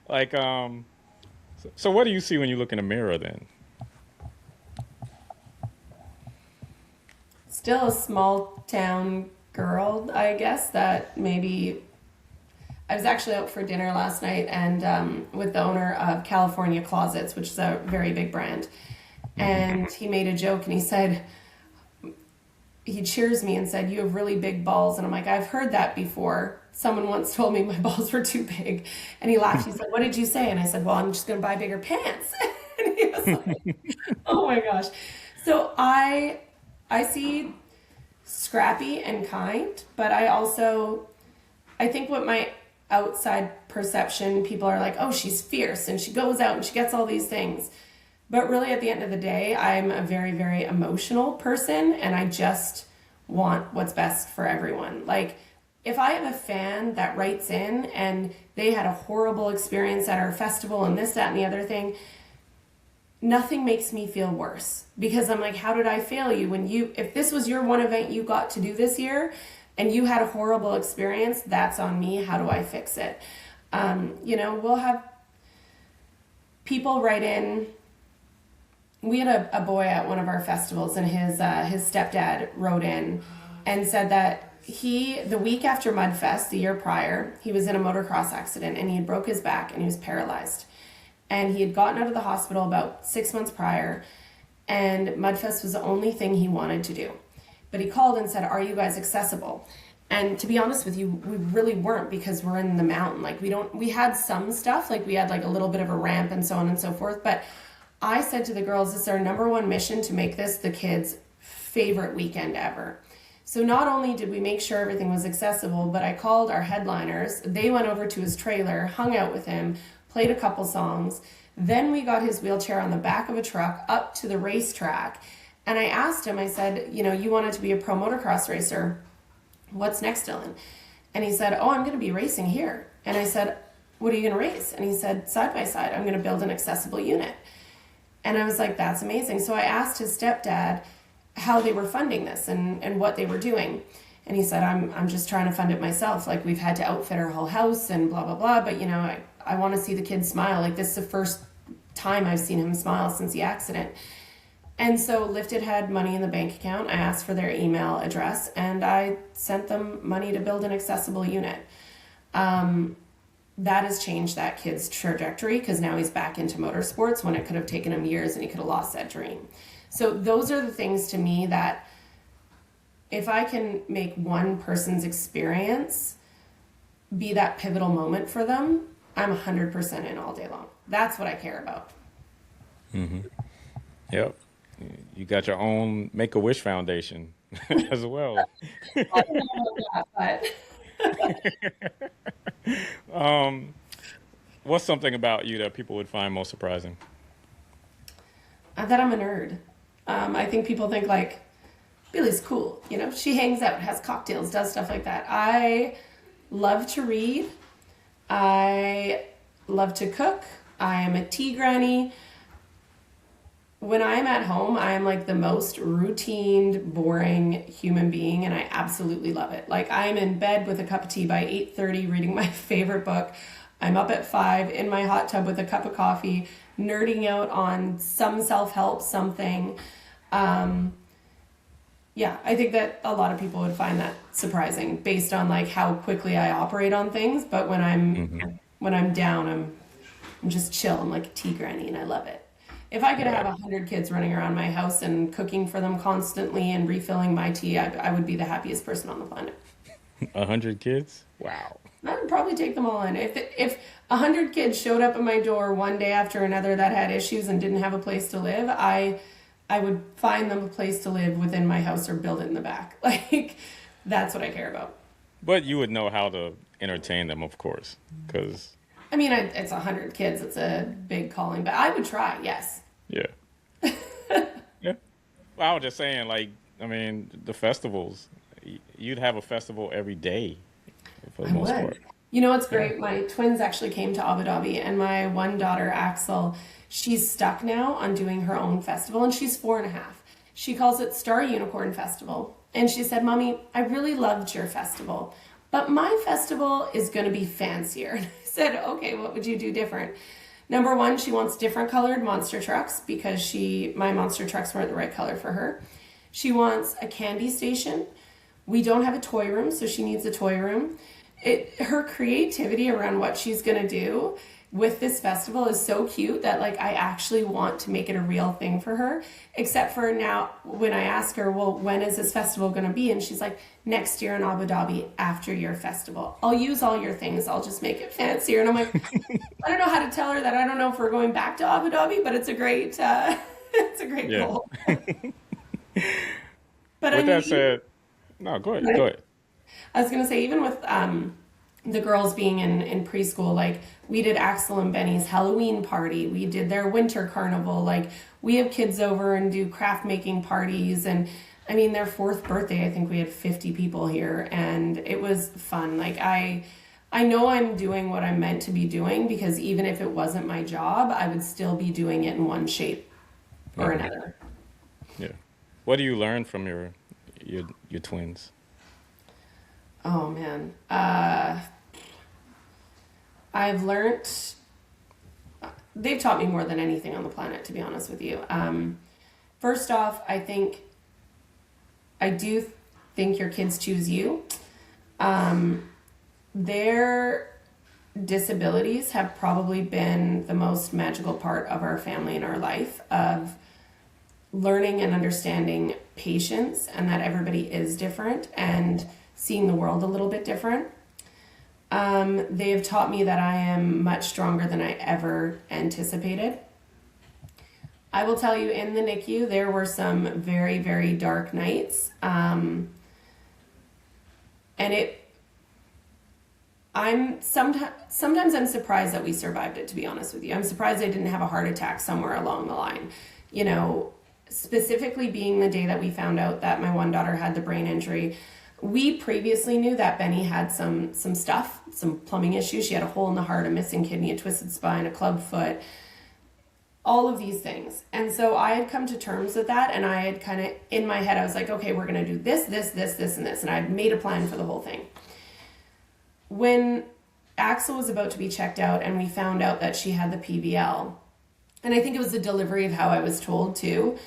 Like, so what do you see when you look in the mirror then? still a small town girl, I guess, that maybe I was actually out for dinner last night and with the owner of California Closets, which is a very big brand. And he made a joke and he said, he cheers me and said, "You have really big balls." And I'm like, "I've heard that before. Someone once told me my balls were too big." And he laughed. He said, "What did you say?" And I said, "Well, I'm just going to buy bigger pants." And he was like, "Oh my gosh." So I see scrappy and kind, but I think what my outside perception, people are like, "Oh, she's fierce and she goes out and she gets all these things." But really, at the end of the day, I'm a very, very emotional person, and I just want what's best for everyone. Like, if I have a fan that writes in and they had a horrible experience at our festival and this, that, and the other thing, nothing makes me feel worse, because I'm like, how did I fail you if this was your one event you got to do this year and you had a horrible experience, that's on me. How do I fix it? We'll have people write in. We had a boy at one of our festivals, and his stepdad wrote in and said that the week after Mudfest, the year prior, he was in a motocross accident and he had broke his back and he was paralyzed. And he had gotten out of the hospital about 6 months prior, and Mudfest was the only thing he wanted to do. But he called and said, "Are you guys accessible?" And to be honest with you, we really weren't, because we're in the mountain. Like, we had some stuff, like we had like a little bit of a ramp and so on and so forth, but I said to the girls, "This is our number one mission, to make this the kids' favorite weekend ever." So not only did we make sure everything was accessible, but I called our headliners. They went over to his trailer, hung out with him, played a couple songs. Then we got his wheelchair on the back of a truck up to the racetrack. And I asked him, I said, "You wanted to be a pro motocross racer. What's next, Dylan?" And he said, "Oh, I'm going to be racing here." And I said, "What are you going to race?" And he said, "Side by side. I'm going to build an accessible unit." And I was like, that's amazing. So I asked his stepdad how they were funding this and what they were doing. And he said, I'm just trying to fund it myself. Like, we've had to outfit our whole house and blah, blah, blah. But, I want to see the kids smile. Like, this is the first time I've seen him smile since the accident. And so Lifted had money in the bank account. I asked for their email address and I sent them money to build an accessible unit. That has changed that kid's trajectory because now he's back into motorsports when it could have taken him years and he could have lost that dream. So those are the things to me that if I can make one person's experience be that pivotal moment for them, I'm 100% in all day long. That's what I care about. Mm-hmm. Yep. You got your own Make-A-Wish Foundation as well. I don't know about that, but What's something about you that people would find most surprising? that I'm a nerd. I think people think like, Billy's cool. She hangs out, has cocktails, does stuff like that. I love to read. I love to cook. I am a tea granny. When I'm at home, I am like the most routine, boring human being, and I absolutely love it. Like, I'm in bed with a cup of tea by 8:30 reading my favorite book. I'm up at 5 in my hot tub with a cup of coffee, nerding out on some self-help something. Yeah, I think that a lot of people would find that surprising based on like how quickly I operate on things. But when I'm down, I'm just chill. I'm like a tea granny and I love it. If I could have 100 kids running around my house and cooking for them constantly and refilling my tea, I would be the happiest person on the planet. 100 kids? Wow. I would probably take them all in. If 100 kids showed up at my door one day after another that had issues and didn't have a place to live, I would find them a place to live within my house or build it in the back. Like, that's what I care about. But you would know how to entertain them, of course, because... I mean, it's 100 kids. It's a big calling, but I would try, yes. Yeah. Yeah. Well, I was just saying, like, I mean, the festivals, you'd have a festival every day for the most part. What's great? My twins actually came to Abu Dhabi, and my one daughter, Axel, she's stuck now on doing her own festival, and she's 4.5. She calls it Star Unicorn Festival. And she said, Mommy, I really loved your festival, but my festival is going to be fancier. And I said, okay, what would you do different? Number one, she wants different colored monster trucks because my monster trucks weren't the right color for her. She wants a candy station. We don't have a toy room, so she needs a toy room. Her creativity around what she's going to do with this festival is so cute that like I actually want to make it a real thing for her, except for now when I ask her, well, when is this festival going to be? And she's like, next year in Abu Dhabi after your festival. I'll use all your things. I'll just make it fancier. And I'm like, I don't know how to tell her that. I don't know if we're going back to Abu Dhabi, but it's a great, goal. But with that said, no, go ahead. I was going to say, even with the girls being in preschool, like we did Axel and Benny's Halloween party. We did their winter carnival. Like we have kids over and do craft making parties. And I mean, their 4th birthday, I think we had 50 people here and it was fun. Like I know I'm doing what I'm meant to be doing because even if it wasn't my job, I would still be doing it in one shape or another. Yeah. What do you learn from your twins? Oh man. I've learned, they've taught me more than anything on the planet, to be honest with you. First off, I do think your kids choose you. Their disabilities have probably been the most magical part of our family and our life, of learning and understanding patience and that everybody is different and seeing the world a little bit different. They have taught me that I am much stronger than I ever anticipated. I will tell you, in the NICU, there were some very, very dark nights. Sometimes I'm surprised that we survived it, to be honest with you. I'm surprised I didn't have a heart attack somewhere along the line. You know, specifically being the day that we found out that my one daughter had the brain injury. We previously knew that Benny had some stuff, some plumbing issues. She had a hole in the heart, a missing kidney, a twisted spine, a club foot. all of these things. And so I had come to terms with that, and I had kind of, in my head, I was like, okay, we're going to do this, this, this, this, and this. And I had made a plan for the whole thing. When Axel was about to be checked out and we found out that she had the PBL, and I think it was the delivery of how I was told too,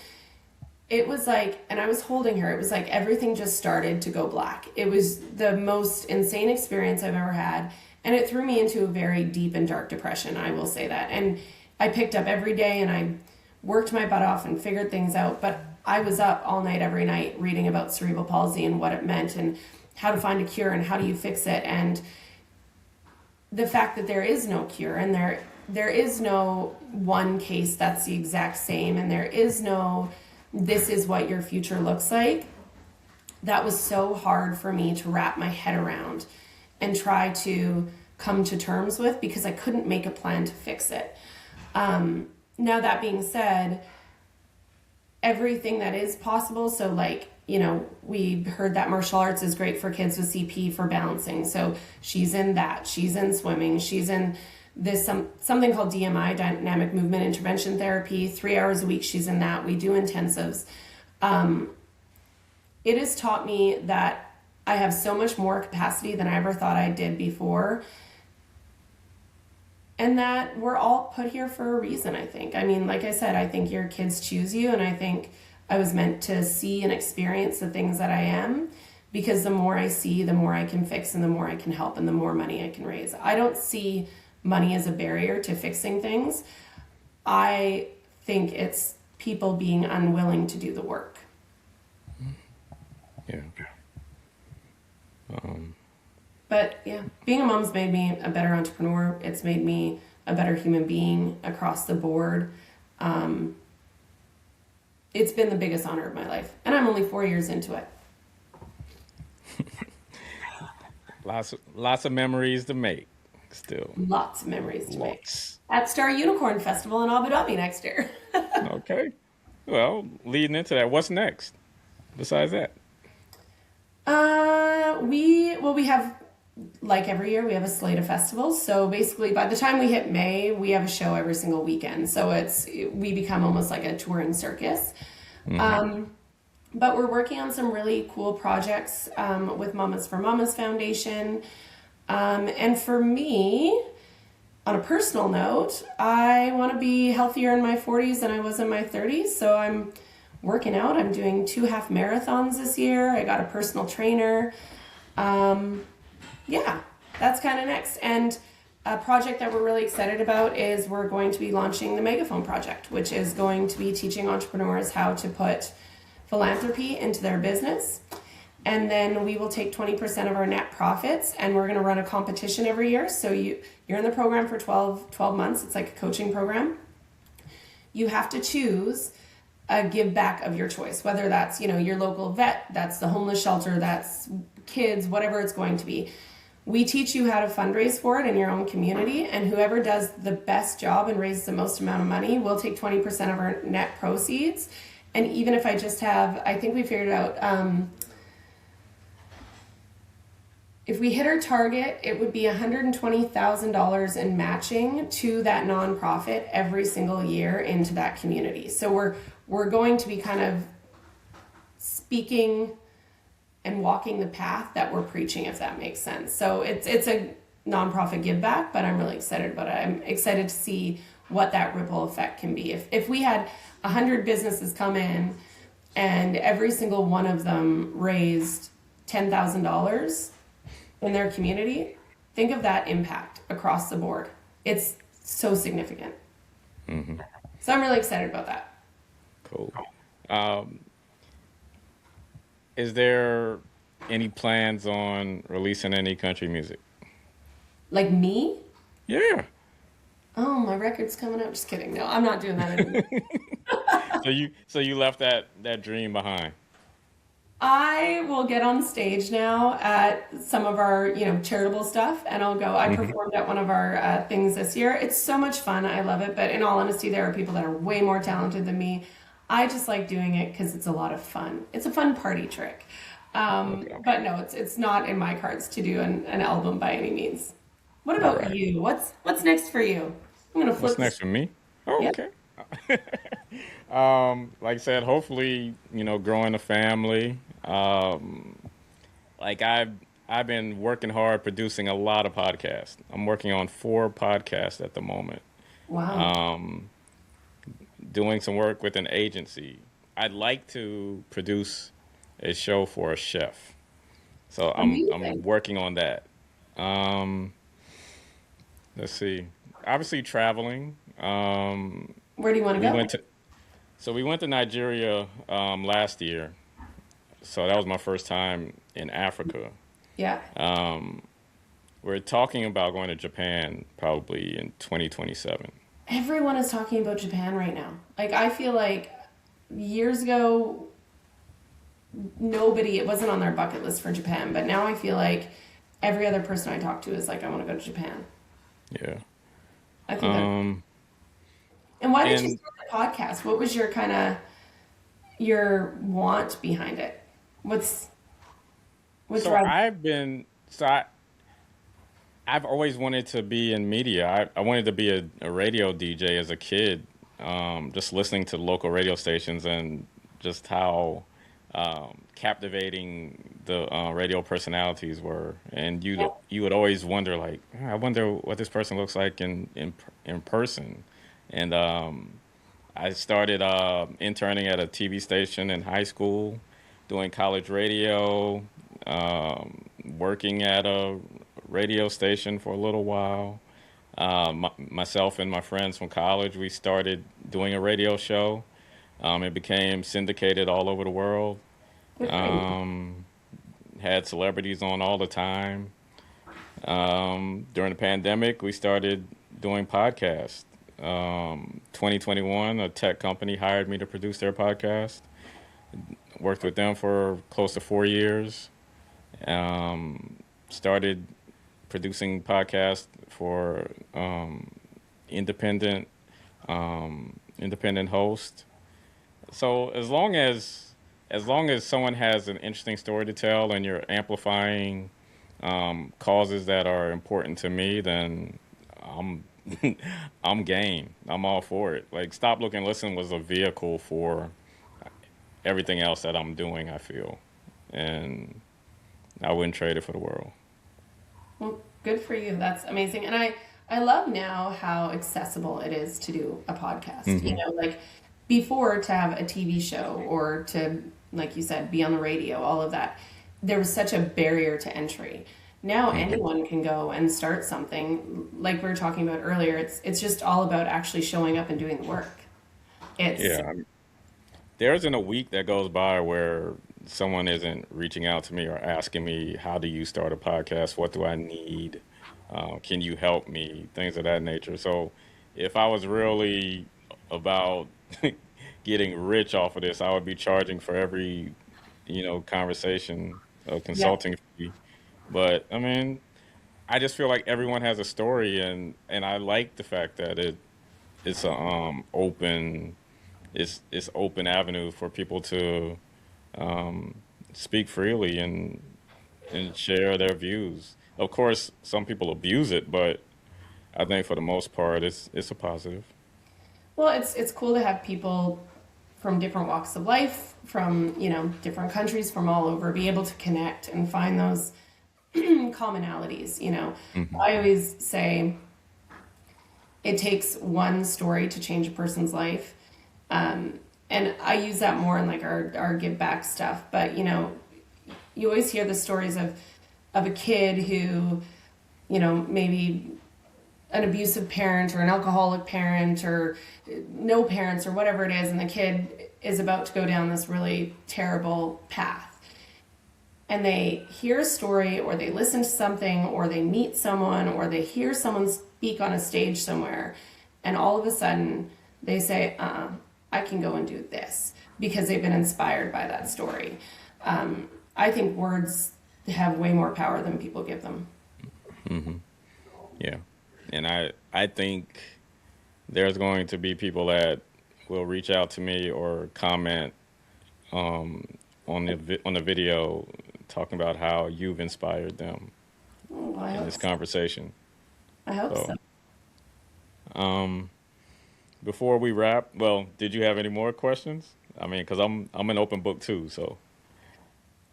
it was like, and I was holding her, it was like everything just started to go black. It was the most insane experience I've ever had. And it threw me into a very deep and dark depression, I will say that. And I picked up every day and I worked my butt off and figured things out. But I was up all night, every night, reading about cerebral palsy and what it meant and how to find a cure and how do you fix it. And the fact that there is no cure and there is no one case that's the exact same, and there is no, this is what your future looks like. That was so hard for me to wrap my head around and try to come to terms with, because I couldn't make a plan to fix it. Now that being said, everything that is possible, so like, you know, we heard that martial arts is great for kids with CP for balancing. So she's in that, she's in swimming, she's in this something called DMI, dynamic movement intervention therapy, 3 hours a week. She's in that. We do intensives. It has taught me that I have so much more capacity than I ever thought I did before. And that we're all put here for a reason, I think. I mean, like I said, I think your kids choose you, and I think I was meant to see and experience the things that I am, because the more I see, the more I can fix, and the more I can help, and the more money I can raise. I don't see money as a barrier to fixing things. I think it's people being unwilling to do the work. Yeah. But yeah, being a mom's made me a better entrepreneur. It's made me a better human being across the board. It's been the biggest honor of my life, and I'm only 4 years into it. Lots of memories to make still. Lots of memories to make. Lots. At Star Unicorn Festival in Abu Dhabi next year. Okay. Well, leading into that, what's next besides that? We have, like every year, we have a slate of festivals. So basically, by the time we hit May, we have a show every single weekend. So we become almost like a touring circus. But we're working on some really cool projects with Mamas for Mamas Foundation. And for me, on a personal note, I want to be healthier in my 40s than I was in my 30s. So I'm working out. I'm doing 2 half marathons this year. I got a personal trainer. Yeah, that's kind of next. And a project that we're really excited about is we're going to be launching the Megaphone Project, which is going to be teaching entrepreneurs how to put philanthropy into their business. And then we will take 20% of our net profits, and we're going to run a competition every year. So you're in the program for 12 months. It's like a coaching program. You have to choose a give back of your choice, whether that's, you know, your local vet, that's the homeless shelter, that's kids, whatever it's going to be. We teach you how to fundraise for it in your own community, and whoever does the best job and raises the most amount of money will take 20% of our net proceeds. And even if I just have, I think we figured out, if we hit our target, it would be $120,000 in matching to that nonprofit every single year into that community. So we're going to be kind of speaking and walking the path that we're preaching, if that makes sense. So it's a nonprofit give back, but I'm really excited about it. I'm excited to see what that ripple effect can be. If we had 100 businesses come in and every single one of them raised $10,000 in their community, think of that impact across the board. It's so significant. Mm-hmm. So I'm really excited about that. Cool. Is there any plans on releasing any country music? Like me? Yeah. Oh, my record's coming out. Just kidding. No, I'm not doing that anymore. So you left that dream behind. I will get on stage now at some of our, charitable stuff, and I'll go. I performed at one of our things this year. It's so much fun. I love it. But in all honesty, there are people that are way more talented than me. I just like doing it because it's a lot of fun. It's a fun party trick. Okay. But no, it's not in my cards to do an album by any means. What about All right. you? What's next for you? I'm gonna flip. What's next for me? Oh, Yep. okay. Like I said, hopefully, growing a family. Like I've been working hard producing a lot of podcasts. I'm working on 4 podcasts at the moment. Wow. Um, Doing some work with an agency. I'd like to produce a show for a chef. So I'm Amazing. working on that. Um, let's see. Obviously traveling. Where do you want to We go? went to we went to Nigeria last year. So that was my first time in Africa. Yeah. We're talking about going to Japan probably in 2027. Everyone is talking about Japan right now. Like, I feel like years ago, nobody, it wasn't on their bucket list for Japan, but now I feel like every other person I talk to is like, I want to go to Japan. Yeah. I think that. Um, And why did you and start the podcast? What was your kind of your want behind it? What's so right? I've always wanted to be in media. I wanted to be a radio DJ as a kid, just listening to local radio stations and just how captivating the radio personalities were. And you would always wonder, like, "Oh, I wonder what this person looks like in person." And I started interning at a TV station in high school, doing college radio, working at a radio station for a little while. Myself and my friends from college, we started doing a radio show. It became syndicated all over the world. Good for you. Um, Had celebrities on all the time. During the pandemic, we started doing podcasts. 2021, a tech company hired me to produce their podcast. Worked with them for close to 4 years. Started producing podcasts for independent independent host. So as long as someone has an interesting story to tell and you're amplifying causes that are important to me, then I'm I'm game. I'm all for it. Like Stop Look and Listen was a vehicle for everything else that I'm doing, I feel. And I wouldn't trade it for the world. Well, good for you. That's amazing. And I love now how accessible it is to do a podcast. You Hmm. know, like before to have a TV show or to, like you said, be on the radio, all of that, there was such a barrier to entry. Now Hmm. anyone can go and start something. Like we were talking about earlier, it's just all about actually showing up and doing the work. It's Yeah. There isn't a week that goes by where someone isn't reaching out to me or asking me, how do you start a podcast? What do I need? Can you help me? Things of that nature. So if I was really about getting rich off of this, I would be charging for every, conversation, a yeah, consulting fee. But I mean, I just feel like everyone has a story, and I like the fact that it's a open it's open avenue for people to speak freely and share their views. Of course, some people abuse it, but I think for the most part, it's a positive. well, it's cool to have people from different walks of life, from different countries, from all over, be able to connect and find those commonalities. Hmm. I always say it takes one story to change a person's life. And I use that more in like our give back stuff. But you always hear the stories of a kid who, maybe an abusive parent or an alcoholic parent or no parents or whatever it is, and the kid is about to go down this really terrible path. And they hear a story or they listen to something or they meet someone or they hear someone speak on a stage somewhere, and all of a sudden they say, I can go and do this because they've been inspired by that story. I think words have way more power than people give them. Hmm. Yeah, and I think there's going to be people that will reach out to me or comment um, on the video talking about how you've inspired them Oh, I in hope this so. conversation. I hope so. So, um, before we wrap, well, did you have any more questions? I mean, because I'm an open book too. So,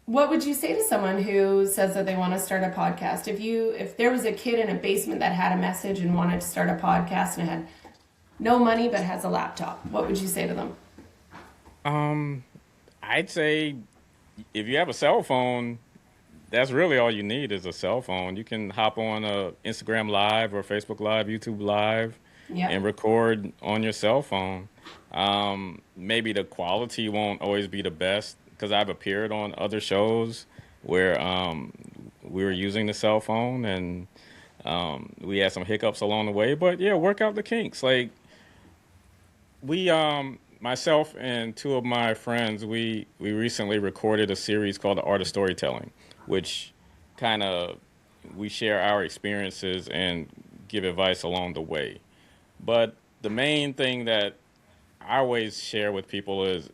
What would you say to someone who says that they want to start a podcast? If there was a kid in a basement that had a message and wanted to start a podcast and had no money but has a laptop, what would you say to them? I'd say if you have a cell phone, that's really all you need is a cell phone. You can hop on a Instagram Live or Facebook Live, YouTube Live, Yeah. and record on your cell phone. Maybe the quality won't always be the best because I've appeared on other shows where we were using the cell phone and we had some hiccups along the way. But yeah, work out the kinks. Like we, myself and two of my friends, we recently recorded a series called The Art of Storytelling, which kind of we share our experiences and give advice along the way. But the main thing that I always share with people is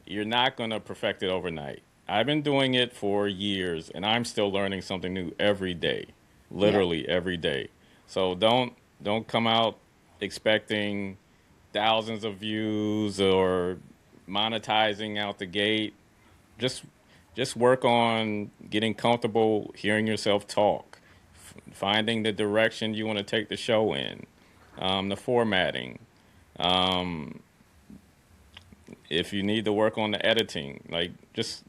you're not going to perfect it overnight. I've been doing it for years and I'm still learning something new every day, Yeah. literally every day. So don't come out expecting thousands of views or monetizing out the gate. Just just work on getting comfortable hearing yourself talk, finding the direction you want to take the show in, the formatting. Um, if you need to work on the editing, like just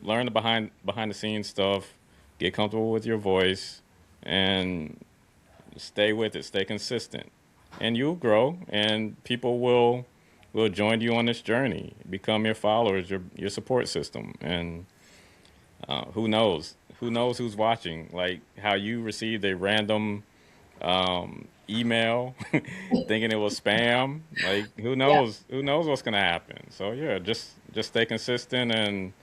learn the behind the scenes stuff, get comfortable with your voice, and stay with it. Stay consistent, and you'll grow, and people will join you on this journey, become your followers, your support system, and who knows? Who knows who's watching? Like how you received a random email thinking it was spam. Like who Yeah. knows? Who knows what's gonna happen? So yeah, just stay consistent and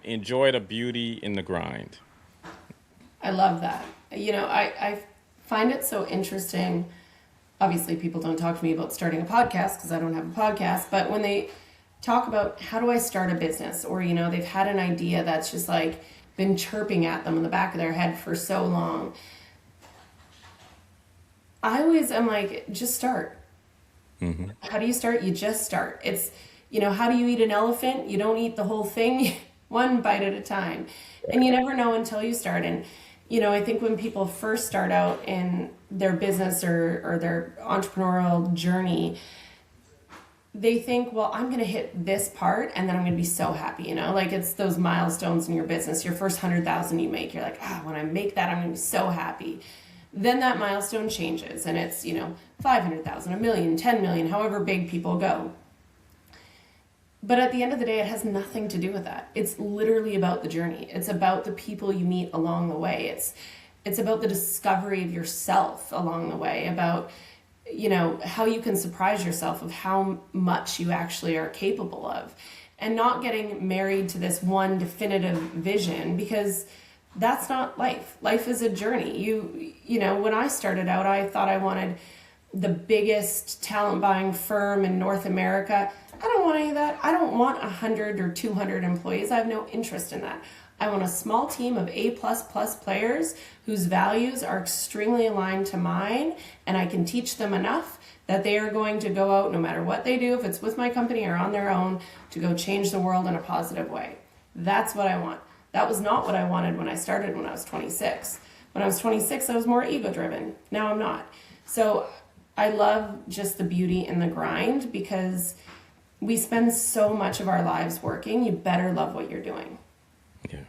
enjoy the beauty in the grind. I love that. I find it so interesting. Obviously, people don't talk to me about starting a podcast because I don't have a podcast, but when they talk about how do I start a business, or, they've had an idea that's just like been chirping at them in the back of their head for so long, I always am like, just start. How do you start? You just start. How do you eat an elephant? You don't eat the whole thing, one bite at a time. And you never know until you start. And, I think when people first start out in their business or their entrepreneurial journey, they think, well, I'm going to hit this part and then I'm going to be so happy, like it's those milestones in your business. Your first 100,000 you make, you're like, when I make that, I'm going to be so happy. Then that milestone changes and it's, 500,000, a million, 10 million, however big people go. But at the end of the day, it has nothing to do with that. It's literally about the journey. It's about the people you meet along the way. It's about the discovery of yourself along the way, about, how you can surprise yourself of how much you actually are capable of, and not getting married to this one definitive vision, because that's not life. Life is a journey. When I started out, I thought I wanted the biggest talent buying firm in North America. I don't want any of that. I don't want 100 or 200 employees. I have no interest in that. I want a small team of A++ players whose values are extremely aligned to mine, and I can teach them enough that they are going to go out no matter what they do, if it's with my company or on their own, to go change the world in a positive way. That's what I want. That was not what I wanted when I started when I was 26. When I was 26, I was more ego-driven. Now I'm not. So I love just the beauty in the grind, because we spend so much of our lives working. You better love what you're doing. Yeah.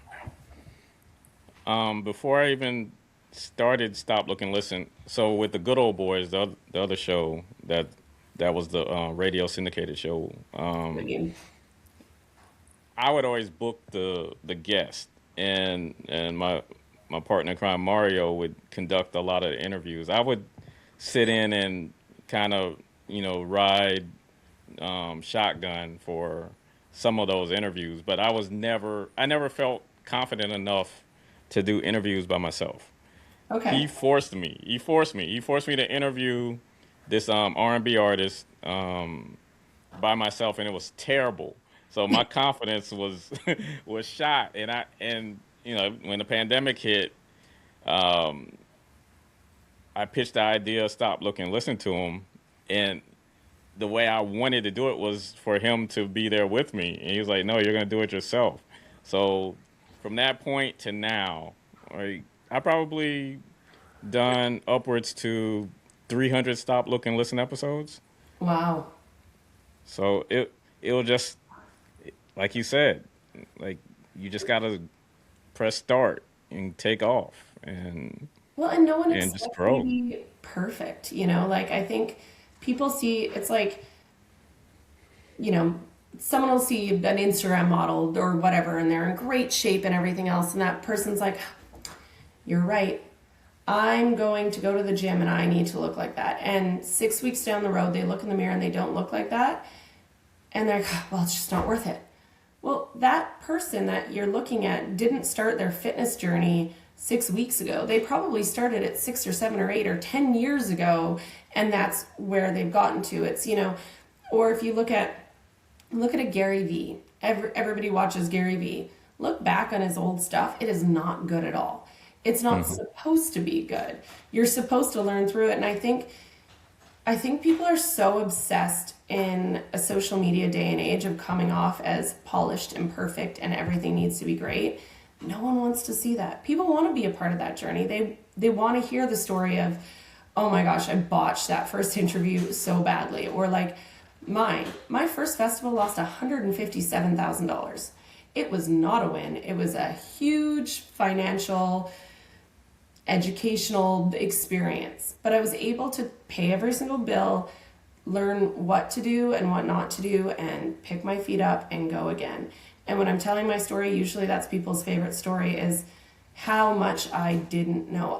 Before I even started Stop, Look, and Listen, so with the Good Old Boys, the other show that was the radio syndicated show, I would always book the guest, and my partner in crime Mario would conduct a lot of the interviews. I would sit in and kind of ride shotgun for some of those interviews, but I never felt confident enough to do interviews by myself. Okay. He forced me to interview this R&B artist by myself, and it was terrible. So my confidence was was shot, and when the pandemic hit, I pitched the idea, Stop, Look, and Listen to him, and the way I wanted to do it was for him to be there with me. And he was like, no, you're going to do it yourself. So from that point to now, like, I probably done upwards to 300 stop, look, and listen episodes. Wow. So it'll just, like you said, like you just gotta press start and take off Well, and no one and just expects you to grow. be perfect, you know? Like, I think people see it's like, you know, someone will see an Instagram model or whatever, and they're in great shape and everything else, and that person's like, you're right. I'm going to go to the gym and I need to look like that. And 6 weeks down the road, they look in the mirror and they don't look like that. And they're like, well, it's just not worth it. Well, that person that you're looking at didn't start their fitness journey 6 weeks ago. They probably started at 6 or 7 or 8 or 10 years ago, and that's where they've gotten to. It's, you know, or if you look at a Gary Vee. Everybody watches Gary Vee. Look back on his old stuff. It is not good at all. It's not supposed to be good. You're supposed to learn through it. And I think people are so obsessed in a social media day and age of coming off as polished and perfect and everything needs to be great. No one wants to see that. People want to be a part of that journey. They want to hear the story of, oh my gosh, I botched that first interview so badly. Or like my first festival lost $157,000. It was not a win. It was a huge financial educational experience, but I was able to pay every single bill, learn what to do and what not to do, and pick my feet up and go again. And when I'm telling my story, usually that's people's favorite story, is how much I didn't know.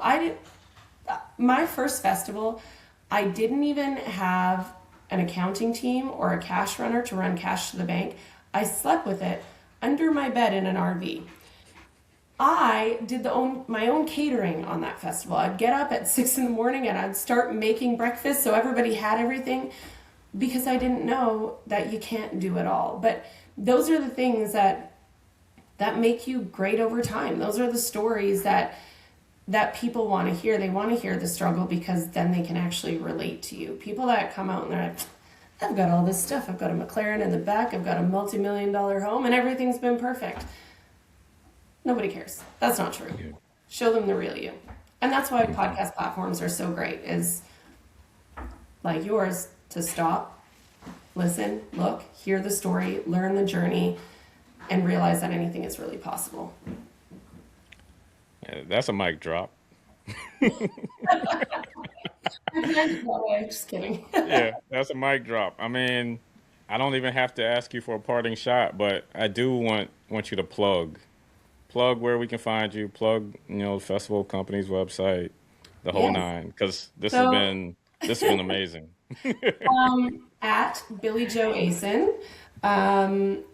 My first festival, I didn't even have an accounting team or a cash runner to run cash to the bank. I slept with it under my bed in an RV. I did my own catering on that festival. I'd get up at 6 in the morning and I'd start making breakfast so everybody had everything, because I didn't know that you can't do it all. But those are the things that make you great over time. Those are the stories that people want to hear. They want to hear the struggle because then they can actually relate to you. People that come out and they're like, I've got all this stuff. I've got a McLaren in the back. I've got a multi-million-dollar home and everything's been perfect. Nobody cares. That's not true. Show them the real you. And that's why podcast platforms are so great, is like yours, to stop, listen, look, hear the story, learn the journey, and realize that anything is really possible. Yeah, that's a mic drop. Just kidding. Yeah, that's a mic drop. I mean, I don't even have to ask you for a parting shot, but I do want you to plug where we can find you, plug, festival company's website, the whole nine, because this has been amazing. At Billie-Jo Aasen.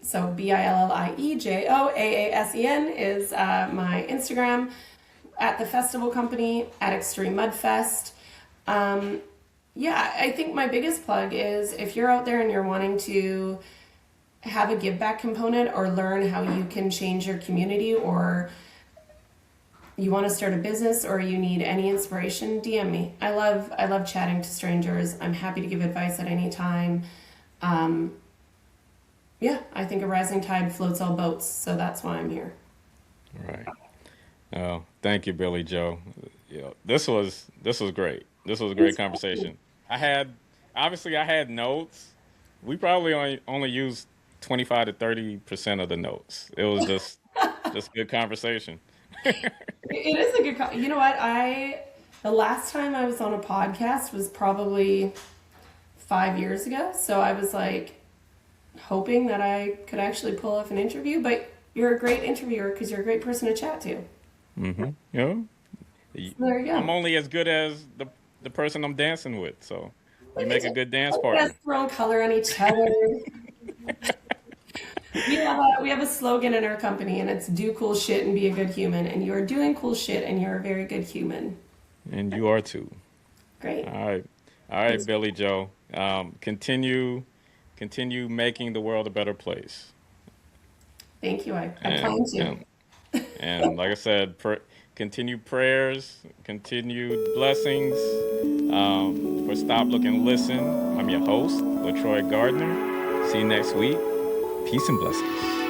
So BILLIEJOAASEN is my Instagram. At the festival company, at Extreme Mudfest. I think my biggest plug is, if you're out there and you're wanting to have a give back component or learn how you can change your community, or you want to start a business, or you need any inspiration, DM me. I love chatting to strangers. I'm happy to give advice at any time. I think a rising tide floats all boats, so that's why I'm here. Right. Oh, thank you, Billie-Jo. This was great. This was a great conversation. I had notes. We probably only used 25 to 30% of the notes. It was just good conversation. It is a good you know what, the last time I was on a podcast was probably 5 years ago, so I was like hoping that I could actually pull off an interview. But you're a great interviewer because you're a great person to chat to. So there you go. I'm only as good as the person I'm dancing with, so you make a good dance partner. Let's throw color on each other. We have a slogan in our company, and it's do cool shit and be a good human. And you're doing cool shit, and you're a very good human. And you are too. Great. All right, Billie-Jo. Continue making the world a better place. Thank you. I plan to. And like I said, continued prayers, continued blessings, For Stop, Look, and Listen, I'm your host, LeTroy Gardner. See you next week. Peace and blessings.